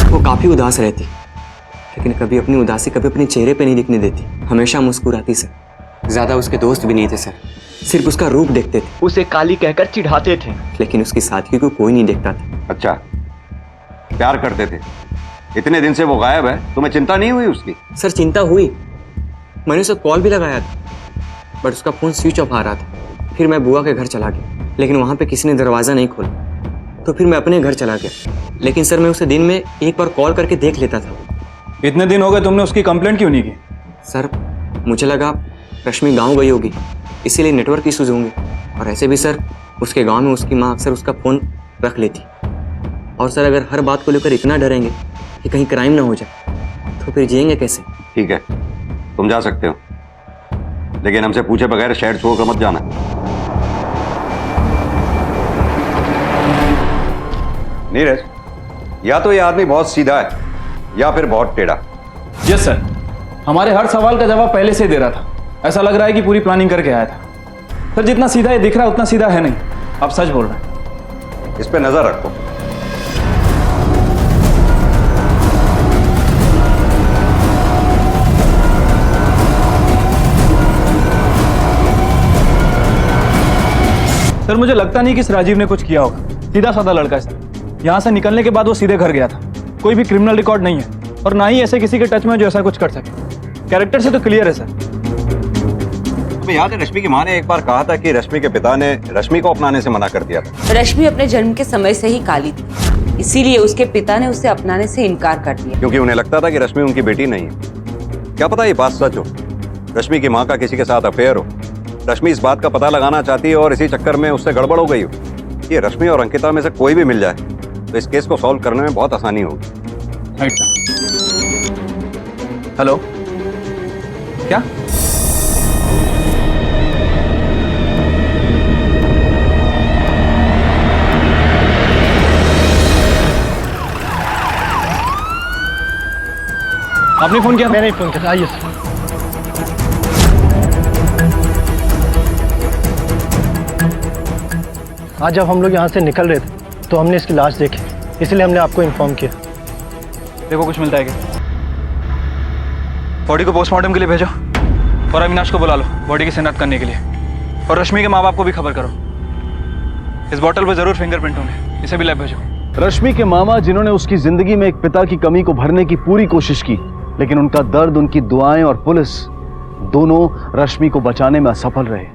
वो काफी उदास रहती, लेकिन कभी अपनी उदासी कभी अपने चेहरे पे नहीं दिखने देती। हमेशा मुस्कुराती सर। ज्यादा उसके दोस्त भी नहीं थे सर। सिर्फ उसका रूप देखते थे, उसे काली कहकर चिढ़ाते थे, लेकिन उसकी सादगी को कोई नहीं देखता था। अच्छा, प्यार करते थे। इतने दिन से वो गायब है, तुम्हें चिंता नहीं हुई उसकी? सर चिंता हुई, मैंने उसे कॉल भी लगाया था, बट उसका फोन स्विच ऑफ आ रहा था। फिर मैं बुआ के घर चला गया, लेकिन वहां पे किसी ने दरवाजा नहीं खोला, तो फिर मैं अपने घर चला गया। लेकिन सर मैं उसे दिन में एक बार कॉल करके देख लेता था। इतने दिन हो गए, तुमने उसकी कंप्लेंट क्यों नहीं की? सर मुझे लगा रश्मि गांव गई होगी, इसीलिए नेटवर्क इश्यूज होंगे। और ऐसे भी सर उसके गांव में उसकी माँ अक्सर उसका फ़ोन रख लेती। और सर अगर हर बात को लेकर इतना डरेंगे कि कहीं क्राइम ना हो जाए, तो फिर जिएंगे कैसे? ठीक है, तुम जा सकते हो, लेकिन हमसे पूछे बगैर शहर छोड़कर मत जाना। नीरज, या तो ये आदमी बहुत सीधा है या फिर बहुत टेढ़ा। यस सर, हमारे हर सवाल का जवाब पहले से दे रहा था। ऐसा लग रहा है कि पूरी प्लानिंग करके आया था। सर जितना सीधा ये दिख रहा है उतना सीधा है नहीं, आप सच बोल रहे हैं। इस पे नजर रखो। सर मुझे लगता नहीं कि इस राजीव ने कुछ किया होगा। सीधा साधा लड़का है सर। यहाँ से निकलने के बाद वो सीधे घर गया था। कोई भी क्रिमिनल रिकॉर्ड नहीं है और ना ही ऐसे किसी के टच में जो ऐसा कुछ कर सके। कैरेक्टर से तो क्लियर है सर। तुम्हें याद है रश्मि की माँ ने एक बार कहा था कि रश्मि के पिता ने रश्मि को अपनाने से मना कर दिया था। रश्मि अपने जन्म के समय से ही काली थी, इसीलिए उसके पिता ने उसे अपनाने से इनकार कर दिया, क्योंकि उन्हें लगता था कि रश्मि उनकी बेटी नहीं है। क्या पता ये बात सच हो, रश्मि की माँ का किसी के साथ अफेयर हो। रश्मि इस बात का पता लगाना चाहती है और इसी चक्कर में उससे गड़बड़ हो गई हो। ये रश्मि और अंकिता में से कोई भी मिल जाए तो इस केस को सॉल्व करने में बहुत आसानी होगी। हेलो, क्या? आपने फोन किया? मैंने फोन किया। आइए आज जब हम लोग यहाँ से निकल रहे थे तो हमने इसकी लाश देखी, इसलिए हमने आपको इन्फॉर्म किया। देखो कुछ मिलता है क्या? बॉडी को पोस्टमार्टम के लिए भेजो और अविनाश को बुला लो बॉडी की शिनाख्त करने के लिए। और रश्मि के माँ बाप को भी खबर करो। इस बोतल पर जरूर फिंगरप्रिंट होंगे, इसे भी लैब भेजो। रश्मि के मामा जिन्होंने उसकी जिंदगी में एक पिता की कमी को भरने की पूरी कोशिश की, लेकिन उनका दर्द, उनकी दुआएं और पुलिस दोनों रश्मि को बचाने में असफल रहे।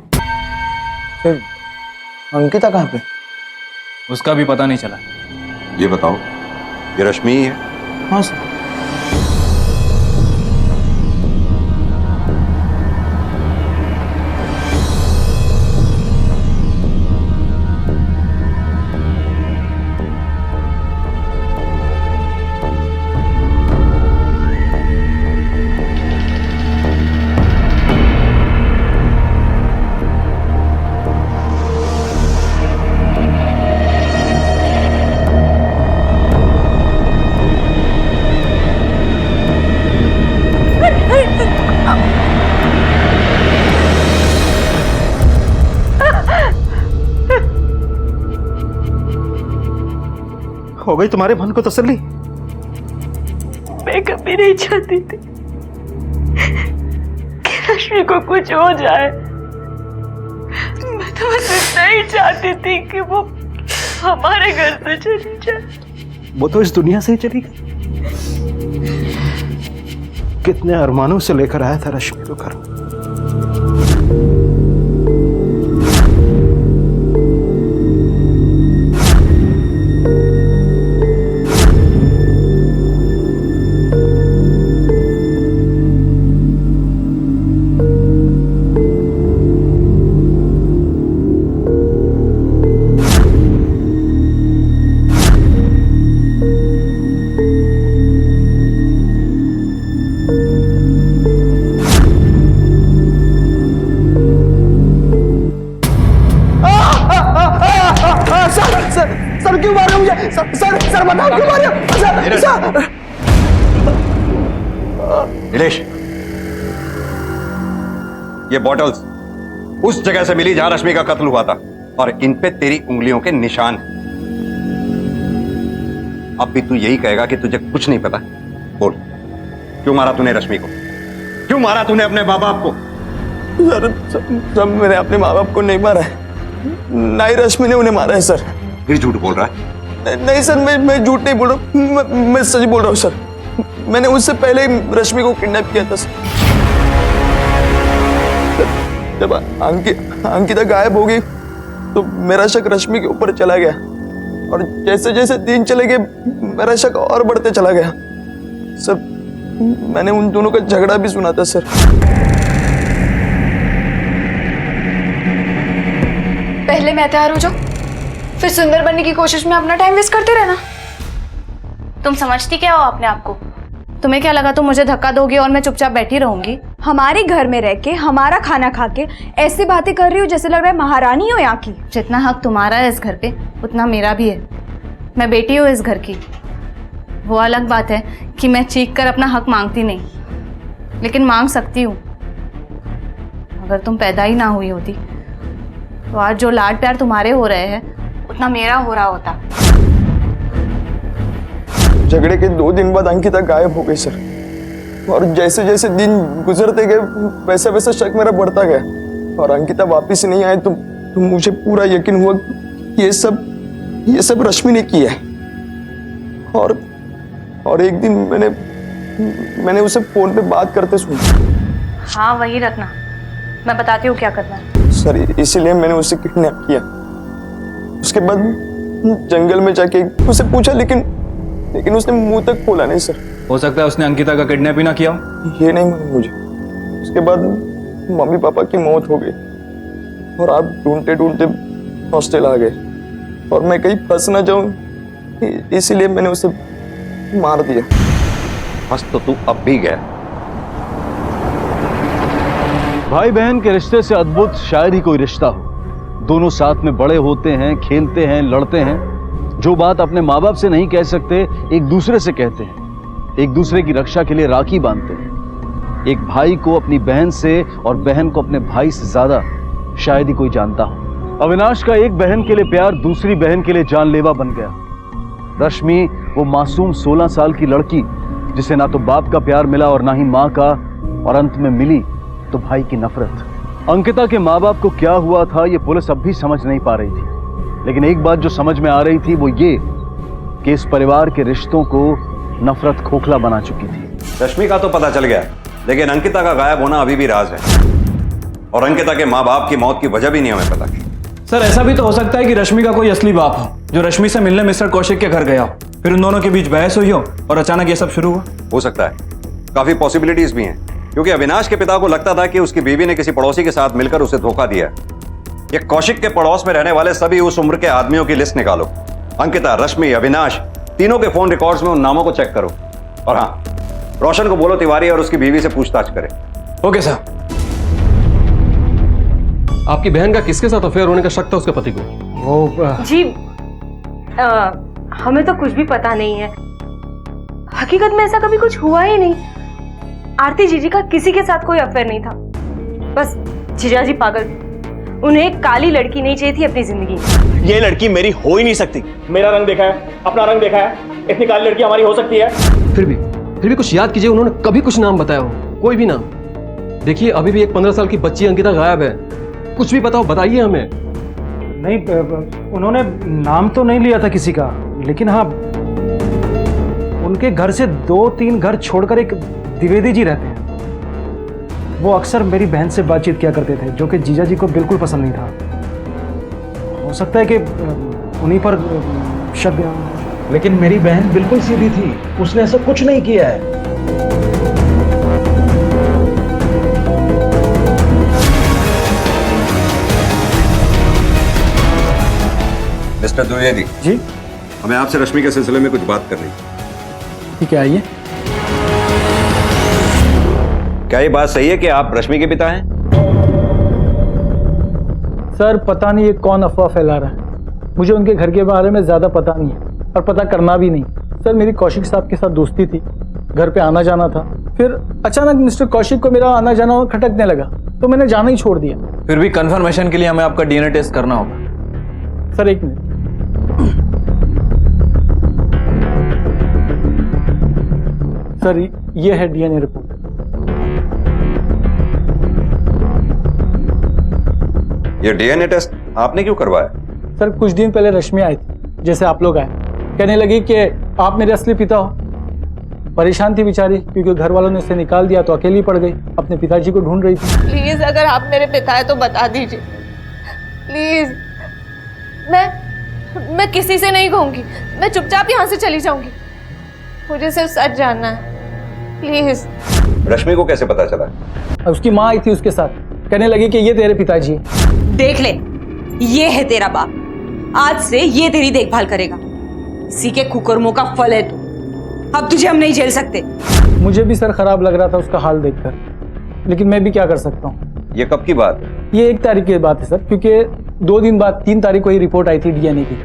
अंकिता कहाँ पे? उसका भी पता नहीं चला। ये बताओ, ये रश्मि ही है? हाँ सर। हो गई तुम्हारे मन को तसल्ली? मैं कभी नहीं चाहती थी कि रश्मि को कुछ हो जाए। मैं तो बस इतना ही चाहती थी कि वो हमारे घर से चली जाए। वो तो इस दुनिया से ही चली गई। कितने अरमानों से लेकर आया था रश्मि को घर। सर क्यों मारे मुझे? सर बताओ क्यों मारे? सर नीलेश, ये बॉटल्स उस जगह से मिली जहां रश्मि का कत्ल हुआ था और इन पे तेरी उंगलियों के निशान हैं। अब भी तू यही कहेगा कि तुझे कुछ नहीं पता? बोल, क्यों मारा तूने रश्मि को? क्यों मारा तूने अपने माँ बाप को? सर सर मैंने अपने माँ बाप को नहीं मारा है, ना ही रश्मि ने उन्हें मारा है सर। फिर झूठ बोल रहा है? नहीं सर, मैं झूठ नहीं बोल रहा हूँ, मैं सच बोल रहा हूँ सर। मैंने उससे पहले ही रश्मि को किडनैप किया था सर। जब अंकिता गायब हो गई तो मेरा शक रश्मि के ऊपर चला गया, और जैसे जैसे दिन चले गए मेरा शक और बढ़ते चला गया सर। मैंने उन दोनों का झगड़ा भी सुना था सर। पहले मैं तैयार हो जाऊं, फिर सुंदर बनने की कोशिश में अपना टाइम वेस्ट करते रहना। तुम समझती क्या हो अपने आप को? तुम्हें क्या लगा तुम मुझे धक्का दोगी और मैं चुपचाप बैठी रहूंगी? हमारे घर में रह के हमारा खाना खा के ऐसी बातें कर रही हो जैसे लग रहा है महारानी हो यहाँ की। जितना हक तुम्हारा है इस घर पे उतना मेरा भी है। मैं बेटी हूँ इस घर की। वो अलग बात है कि मैं चीख कर अपना हक मांगती नहीं, लेकिन मांग सकती हूँ। अगर तुम पैदा ही ना हुई होती तो आज जो लाड प्यार तुम्हारे हो रहे हैं उतना मेरा हो रहा होता। झगड़े के 2 दिन बाद अंकिता गायब हो गई सर, और जैसे जैसे दिन गुजरते गए वैसा वैसा शक मेरा बढ़ता गया, और अंकिता वापस नहीं आए तो मुझे पूरा यकीन हुआ कि ये सब रश्मि ने किया है। और एक दिन मैंने उसे फोन पे बात करते सुना। हाँ वही रखना, मैं बताती हूँ क्या करना है। सर इसीलिए मैंने उसे किडनैप किया। उसके बाद जंगल में जाके उसे पूछा, लेकिन उसने मुंह तक खोला नहीं सर। हो सकता है उसने अंकिता का किडनैप ही ना किया हो। ये नहीं मालूम मुझे। उसके बाद मम्मी पापा की मौत हो गई, और आप ढूंढते ढूंढते हॉस्टल आ गए, और मैं कहीं फंस ना जाऊं इसीलिए मैंने उसे मार दिया। फंस तो तू अब भी गया। भाई बहन के रिश्ते से अद्भुत शायद ही कोई रिश्ता हो। दोनों साथ में बड़े होते हैं, खेलते हैं, लड़ते हैं। जो बात अपने माँ बाप से नहीं कह सकते एक दूसरे से कहते हैं। एक दूसरे की रक्षा के लिए राखी बांधते हैं। एक भाई को अपनी बहन से और बहन को अपने भाई से ज्यादा शायद ही कोई जानता हो। अविनाश का एक बहन के लिए प्यार दूसरी बहन के लिए जानलेवा बन गया। रश्मि वो मासूम 16 साल की लड़की जिसे ना तो बाप का प्यार मिला और ना ही माँ का, और अंत में मिली तो भाई की नफरत। अंकिता के माँ बाप को क्या हुआ था ये पुलिस अब भी समझ नहीं पा रही थी, लेकिन एक बात जो समझ में आ रही थी वो ये कि इस परिवार के रिश्तों को नफरत खोखला बना चुकी थी। रश्मि का तो पता चल गया, लेकिन अंकिता का गायब होना अभी भी राज है, और अंकिता के माँ बाप की मौत की वजह भी नहीं हमें पता। सर ऐसा भी तो हो सकता है कि रश्मि का कोई असली बाप हो जो रश्मि से मिलने मिस्टर कौशिक के घर गया हो, फिर उन दोनों के बीच बहस हुई हो और अचानक ये सब शुरू हुआ। हो सकता है, काफी पॉसिबिलिटीज भी हैं, क्योंकि अविनाश के पिता को लगता था कि उसकी बीवी ने किसी पड़ोसी के साथ मिलकर उसे धोखा दिया। ये कौशिक के पड़ोस में रहने वाले सभी उस उम्र के आदमियों की लिस्ट निकालो। अंकिता, रश्मि, अविनाश, तीनों के फोन रिकॉर्ड्स में उन नामों को चेक करो। और हाँ, रोशन को बोलो तिवारी और उसकी बीवी से पूछताछ करे। Okay sir. आपकी बहन का किसके साथ अफेयर होने का शक था उसके पति को? जी हमें तो कुछ भी पता नहीं है। हकीकत में ऐसा कभी कुछ हुआ ही नहीं। आरती जीजी का किसी के साथ कोई अफेयर नहीं था। बस जीजा जी पागल थे। उन्हें एक काली लड़की नहीं चाहिए थी अपनी जिंदगी में। ये लड़की मेरी हो ही नहीं सकती। मेरा रंग देखा है, अपना रंग देखा है, इतनी काली लड़की हमारी हो सकती है? फिर भी कुछ याद कीजिए, उन्होंने कभी कुछ नाम बताया हो? कोई भी नाम? देखिए अभी भी एक 15 साल की बच्ची अंकिता गायब है। कुछ भी बताओ, बताइए हमें। नहीं, उन्होंने नाम तो नहीं लिया था किसी का, लेकिन हाँ उनके घर से 2-3 घर छोड़कर एक द्विवेदी जी रहते हैं। वो अक्सर मेरी बहन से बातचीत किया करते थे, जो कि जीजा जी को बिल्कुल पसंद नहीं था। हो सकता है कि उन्हीं पर शक। लेकिन मेरी बहन बिल्कुल सीधी थी, उसने ऐसा कुछ नहीं किया है। मिस्टर द्विवेदी जी, हमें आपसे रश्मि के सिलसिले में कुछ बात करनी है। ठीक है, आइए। क्या ये बात सही है कि आप रश्मि के पिता हैं? सर पता नहीं ये कौन अफवाह फैला रहा है। मुझे उनके घर के बारे में ज़्यादा पता नहीं है और पता करना भी नहीं। सर मेरी कौशिक साहब के साथ दोस्ती थी, घर पे आना जाना था। फिर अचानक मिस्टर कौशिक को मेरा आना जाना खटकने लगा, तो मैंने जाना ही छोड़ दिया। फिर भी कंफर्मेशन के लिए हमें आपका डीएनए टेस्ट करना होगा। सर एक मिनट। सर ये है डीएनए रिपोर्ट। ये डीएनए टेस्ट आपने क्यों करवाया? सर कुछ दिन पहले रश्मि आई थी, जैसे आप लोग आए, कहने लगी कि आप मेरे असली पिता हो। परेशान थी बेचारी, क्योंकि घर वालों ने उसे निकाल दिया तो अकेली पड़ गई, अपने पिताजी को ढूंढ रही थी। प्लीज अगर आप मेरे पिता है तो बता दीजिए प्लीज। मैं किसी से नहीं कहूंगी, मैं चुपचाप यहाँ से चली जाऊंगी। मुझे सिर्फ सच जानना है, प्लीज। रश्मि को कैसे पता चला? उसकी माँ आई थी उसके साथ, कहने लगी कि ये तेरे पिताजी हैं। देख ले, ये है तेरा बाप, आज से ये तेरी देखभाल करेगा। इसी के कुकर्मों का फल है तू। अब तुझे हम नहीं झेल सकते। मुझे भी सर खराब लग रहा था उसका हाल देखकर, लेकिन मैं भी क्या कर सकता हूँ। ये कब की बात है? ये 1 तारीख की बात है सर, क्योंकि 2 दिन बाद 3 तारीख को ही रिपोर्ट आई थी डीएनए की।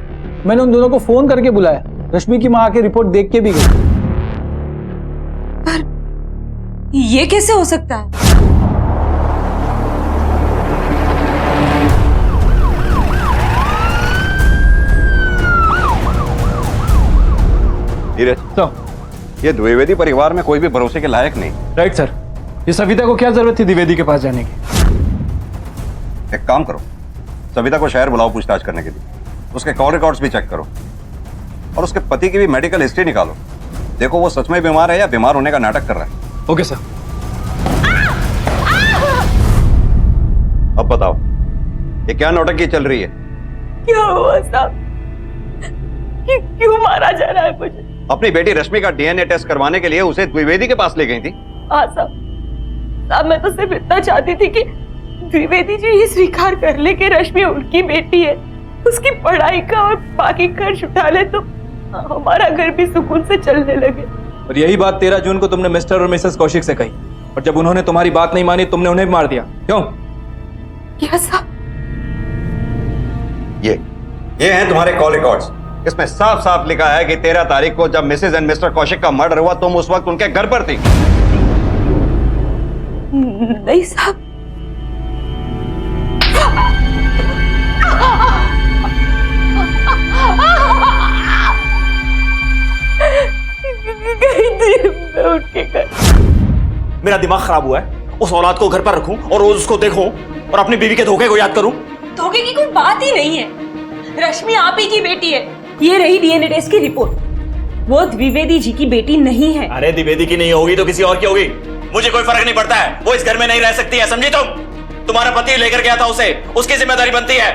मैंने उन दोनों को फोन करके बुलाया, रश्मि की माँ आके रिपोर्ट देख के भी गई। पर ये कैसे हो सकता है? ये द्विवेदी परिवार में कोई भी भरोसे के लायक नहीं। राइट सर, ये सविता को क्या जरूरत थी द्विवेदी के पास जाने की? एक काम करो, सविता को शहर बुलाओ पूछताछ करने के लिए, उसके कॉल रिकॉर्ड्स भी चेक करो और उसके पति की भी मेडिकल हिस्ट्री निकालो। देखो वो सच में बीमार है या बीमार होने का नाटक कर रहा है। Okay sir. अब बताओ, ये क्या नौटंकी चल रही है? क्या हुआ साहब? क्यों मारा जा रहा है मुझे? अपनी बेटी रश्मि का डीएनए टेस्ट करवाने के लिए उसे द्विवेदी के पास ले गई थी। हाँ साहब, मैं तो सिर्फ इतना चाहती थी कि द्विवेदी जी ये स्वीकार कर ले कि रश्मि उनकी बेटी है, उसकी पढ़ाई का और बाकी खर्च उठा ले तो हमारा घर भी सुकून से चलने लगे। और यही बात 13 जून को तुमने मिस्टर और मिसेस कौशिक से कही, और जब उन्होंने तुम्हारी बात नहीं मानी तुमने उन्हें भी मार दिया। क्यों? क्या साहब? ये हैं तुम्हारे कॉल रिकॉर्ड्स। इसमें साफ साफ लिखा है कि 13 तारीख को जब मिसेस एंड मिस्टर कौशिक का मर्डर हुआ तुम उस वक्त उनके घर पर थी। नहीं साहब, गई थी मैं उनके घर। मेरा दिमाग खराब हुआ है, उस औलाद को घर पर रखूं और रोज उसको देखूं और अपनी बीवी के धोखे को याद करूं। धोखे की कोई बात ही नहीं है, रश्मि आप ही की बेटी है। ये रही डीएनए टेस्ट की रिपोर्ट, वो द्विवेदी जी की बेटी नहीं है। अरे द्विवेदी की नहीं होगी तो किसी और की होगी, मुझे कोई फर्क नहीं पड़ता है। वो इस घर में नहीं रह सकती है, समझी तुम? तुम्हारा पति लेकर गया था उसे, उसकी जिम्मेदारी बनती है।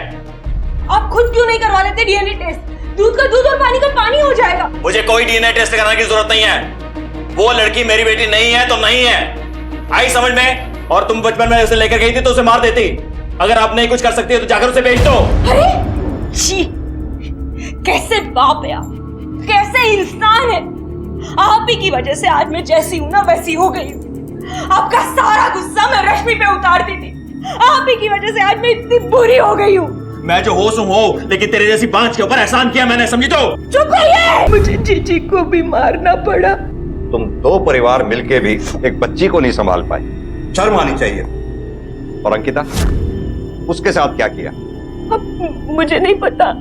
आप खुद क्यों नहीं करवा लेते डीएनए टेस्ट? दूध का दूध और पानी का पानी हो जाएगा। मुझे कोई डीएनए टेस्ट कराने की जरूरत नहीं है। वो लड़की मेरी बेटी नहीं है तो नहीं है, आई समझ में? और तुम बचपन में उसे लेकर गई थी तो उसे मार देती। अगर आप नहीं कुछ कर सकती हो तो जाकर उसे बेच दो। अरे छी, कैसे बाप है आप, कैसे इंसान है। आप ही की वजह से आज मैं जैसी हूं ना वैसी हो गई हूं। आपका सारा गुस्सा मैं रश्मि पे उतारती थी, आप ही की वजह से आज मैं इतनी बुरी हो गई हूं। मैं जो होश हूं हो, लेकिन तेरे जैसी बांझ के ऊपर एहसान किया मैंने, समझी तो? चुप रहिए। मुझे जीजी को भी मारना पड़ा। तुम 2 परिवार मिलके भी एक बच्ची को नहीं संभाल पाए, शर्म आनी चाहिए। और अंकिता, उसके साथ क्या किया? अब मुझे नहीं पता,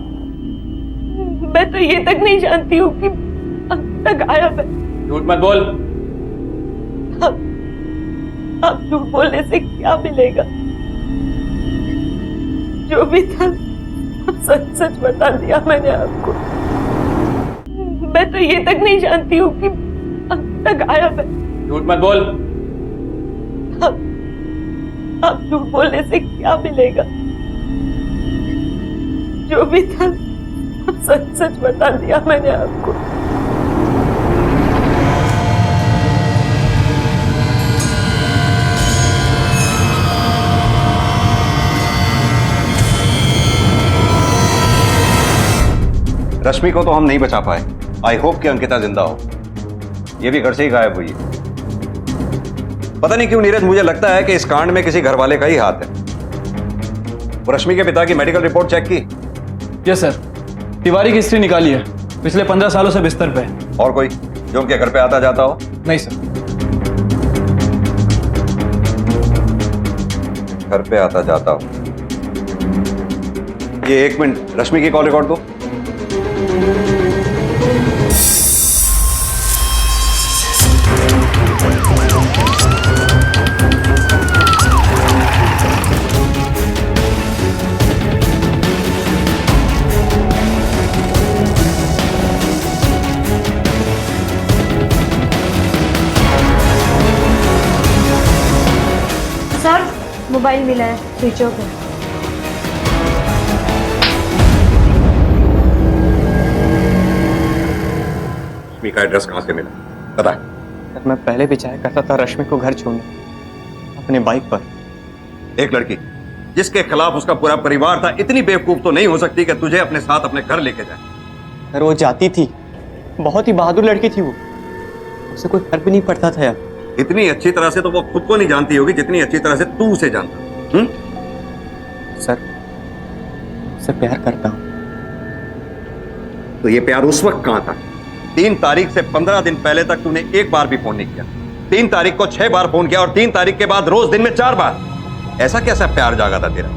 मैं तो ये तक नहीं जानती हूँ कि अंकिता गायब है। झूठ मत बोल। अब झूठ बोलने से क्या मिलेगा? जो भी था अब सच सच बता दिया मैंने आपको। मैं तो ये तक नहीं जानती हूँ कि अंकिता गायब है। झूठ मत बोल। अब झूठ बोलने से क्या मिलेगा? जो भी था अब सच सच बता दिया मैंने आपको। रश्मि को तो हम नहीं बचा पाए। आई होप कि अंकिता जिंदा हो। ये भी घर से ही गायब हुई है। पता नहीं क्यों नीरज, मुझे लगता है कि इस कांड में किसी घर वाले का ही हाथ है। रश्मि के पिता की मेडिकल रिपोर्ट चेक की? यस सर, तिवारी की हिस्ट्री निकाली है, पिछले 15 सालों से बिस्तर पे है। और कोई जो उनके घर पे आता जाता हो? नहीं सर। घर पे आता जाता हो? ये 1 मिनट, रश्मि की कॉल रिकॉर्ड दो। मोबाइल मिला है, स्विच ऑफ है। रश्मि का एड्रेस कहाँ से मिला, बता। सर मैं पहले भी चाहे करता था रश्मि को घर छोड़ने, अपने बाइक पर। एक लड़की जिसके खिलाफ उसका पूरा परिवार था इतनी बेवकूफ तो नहीं हो सकती कि तुझे अपने साथ अपने घर लेके जाए। सर वो जाती थी, बहुत ही बहादुर लड़की थी वो, उसे कोई फर्क भी नहीं पड़ता था यार। इतनी अच्छी तरह से तो वो खुद को नहीं जानती होगी जितनी अच्छी तरह से तू उसे जानता। सर उससे प्यार करता हूँ। तो ये प्यार उस वक्त कहां था? 3 तारीख से 15 दिन पहले तक तूने एक बार भी फोन नहीं किया। 3 तारीख को 6 बार फोन किया और 3 तारीख के बाद रोज दिन में 4 बार। ऐसा कैसा प्यार जागा था तेरा?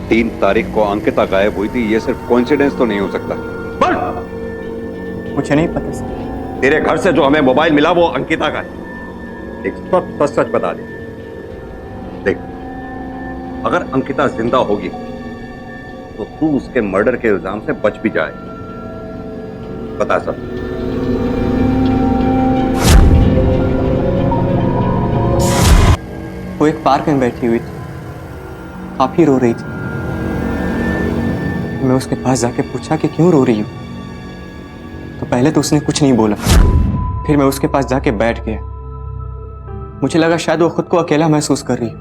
3 तारीख को अंकिता गायब हुई थी, ये सिर्फ कोइंसिडेंस तो नहीं हो सकता। मुझे नहीं पता सर। तेरे घर से जो हमें मोबाइल मिला वो अंकिता का है। एक सच बता दे। देख, अगर अंकिता जिंदा होगी तो तू उसके मर्डर के इल्जाम से बच भी जाए। बता सब। वो एक पार्क में बैठी हुई थी, काफी रो रही थी। मैं उसके पास जाके पूछा कि क्यों रो रही हो, तो पहले तो उसने कुछ नहीं बोला। फिर मैं उसके पास जाके बैठ गया। मुझे लगा शायद वो खुद को अकेला महसूस कर रही हो।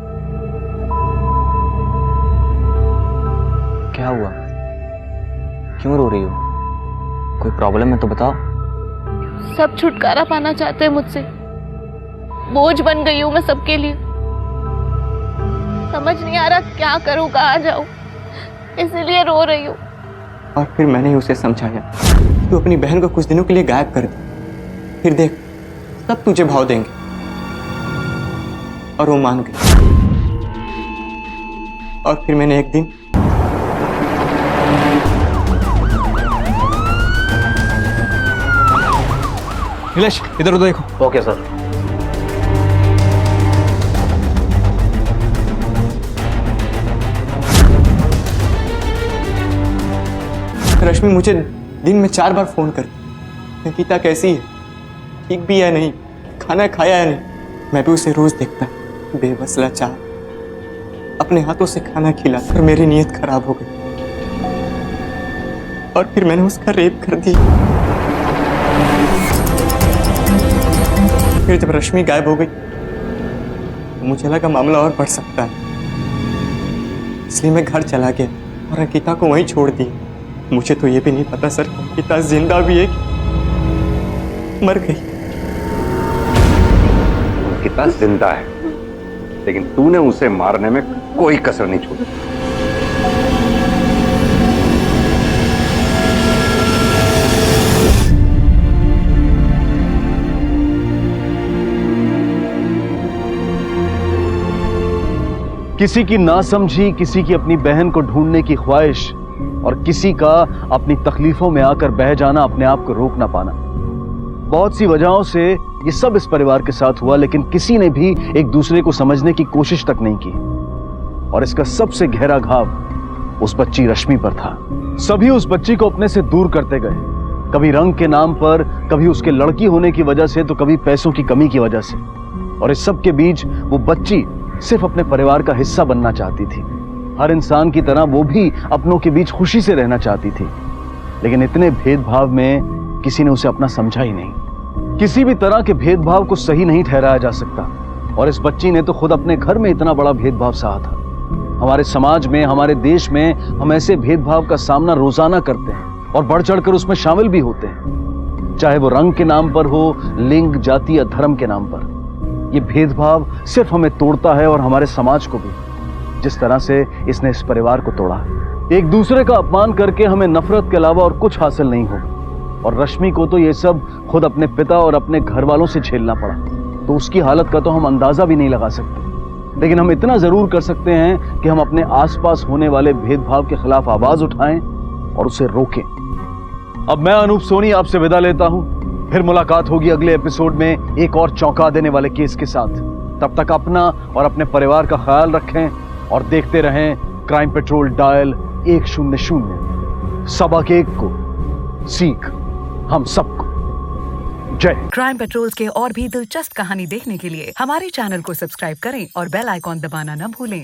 क्या हुआ, क्यों रो रही हो? कोई प्रॉब्लम है तो बताओ। सब छुटकारा पाना चाहते हैं मुझसे, बोझ बन गई हूँ मैं सबके लिए। समझ नहीं आ रहा क्या करूँ, कहाँ जाऊँ, इसलिए रो रही हूँ। और फिर मैंने उसे समझाया, तू अपनी बहन को कुछ दिनों के लिए गायब कर दे, फिर देख सब तुझे भाव देंगे। और वो मान गई। और फिर मैंने एक दिन नीलेश इधर उधर देखो। Okay sir. रश्मि मुझे दिन में 4 बार फोन करती, अंकिता कैसी है, ठीक भी है नहीं, खाना खाया है नहीं। मैं भी उसे रोज देखता, बेबस लाचार, अपने हाथों से खाना खिलाकर मेरी नीयत खराब हो गई। और फिर मैंने उसका रेप कर दिया। फिर जब रश्मि गायब हो गई तो मुझे लगा मामला और बढ़ सकता है, इसलिए मैं घर चला गया और अंकिता को वहीं छोड़ दिया। मुझे तो ये भी नहीं पता सर, अंकिता जिंदा भी है कि मर गई। अंकिता जिंदा है, लेकिन तूने उसे मारने में कोई कसर नहीं छोड़ी। किसी की नासमझी, किसी की अपनी बहन को ढूंढने की ख्वाहिश और किसी का अपनी तकलीफों में आकर बह जाना, अपने आप को रोक ना पाना। बहुत सी वजहों से ये सब इस परिवार के साथ हुआ, लेकिन किसी ने भी एक दूसरे को समझने की कोशिश तक नहीं की। और इसका सबसे गहरा घाव उस बच्ची रश्मि पर था। सभी उस बच्ची को अपने से दूर करते गए, कभी रंग के नाम पर, कभी उसके लड़की होने की वजह से, तो कभी पैसों की कमी की वजह से। और इस सब के बीच वो बच्ची सिर्फ अपने परिवार का हिस्सा बनना चाहती थी। हर इंसान की तरह वो भी अपनों के बीच खुशी से रहना चाहती थी, लेकिन इतने भेदभाव में किसी ने उसे अपना समझा ही नहीं। किसी भी तरह के भेदभाव को सही नहीं ठहराया जा सकता, और इस बच्ची ने तो खुद अपने घर में इतना बड़ा भेदभाव सहा था। हमारे समाज में, हमारे देश में हम ऐसे भेदभाव का सामना रोजाना करते हैं और बढ़ चढ़कर उसमें शामिल भी होते हैं, चाहे वो रंग के नाम पर हो, लिंग, जाति या धर्म के नाम पर। ये भेदभाव सिर्फ हमें तोड़ता है और हमारे समाज को भी, जिस तरह से इसने इस परिवार को तोड़ा। एक दूसरे का अपमान करके हमें नफरत के अलावा और कुछ हासिल नहीं होगा, और रश्मि को तो ये सब खुद अपने पिता और अपने घर वालों से झेलना पड़ा, तो उसकी हालत का तो हम अंदाजा भी नहीं लगा सकते। लेकिन हम इतना जरूर कर सकते हैं कि हम अपने आसपास होने वाले भेदभाव के खिलाफ आवाज उठाएं और उसे रोकें। अब मैं अनूप सोनी आपसे विदा लेता हूं, फिर मुलाकात होगी अगले एपिसोड में एक और चौंका देने वाले केस के साथ। तब तक अपना और अपने परिवार का ख्याल रखें और देखते रहें क्राइम पेट्रोल डायल 100। सबक एक को, सीख हम सबको। जय। क्राइम पेट्रोल के और भी दिलचस्प कहानी देखने के लिए हमारे चैनल को सब्सक्राइब करें और बेल आइकॉन दबाना न भूलें।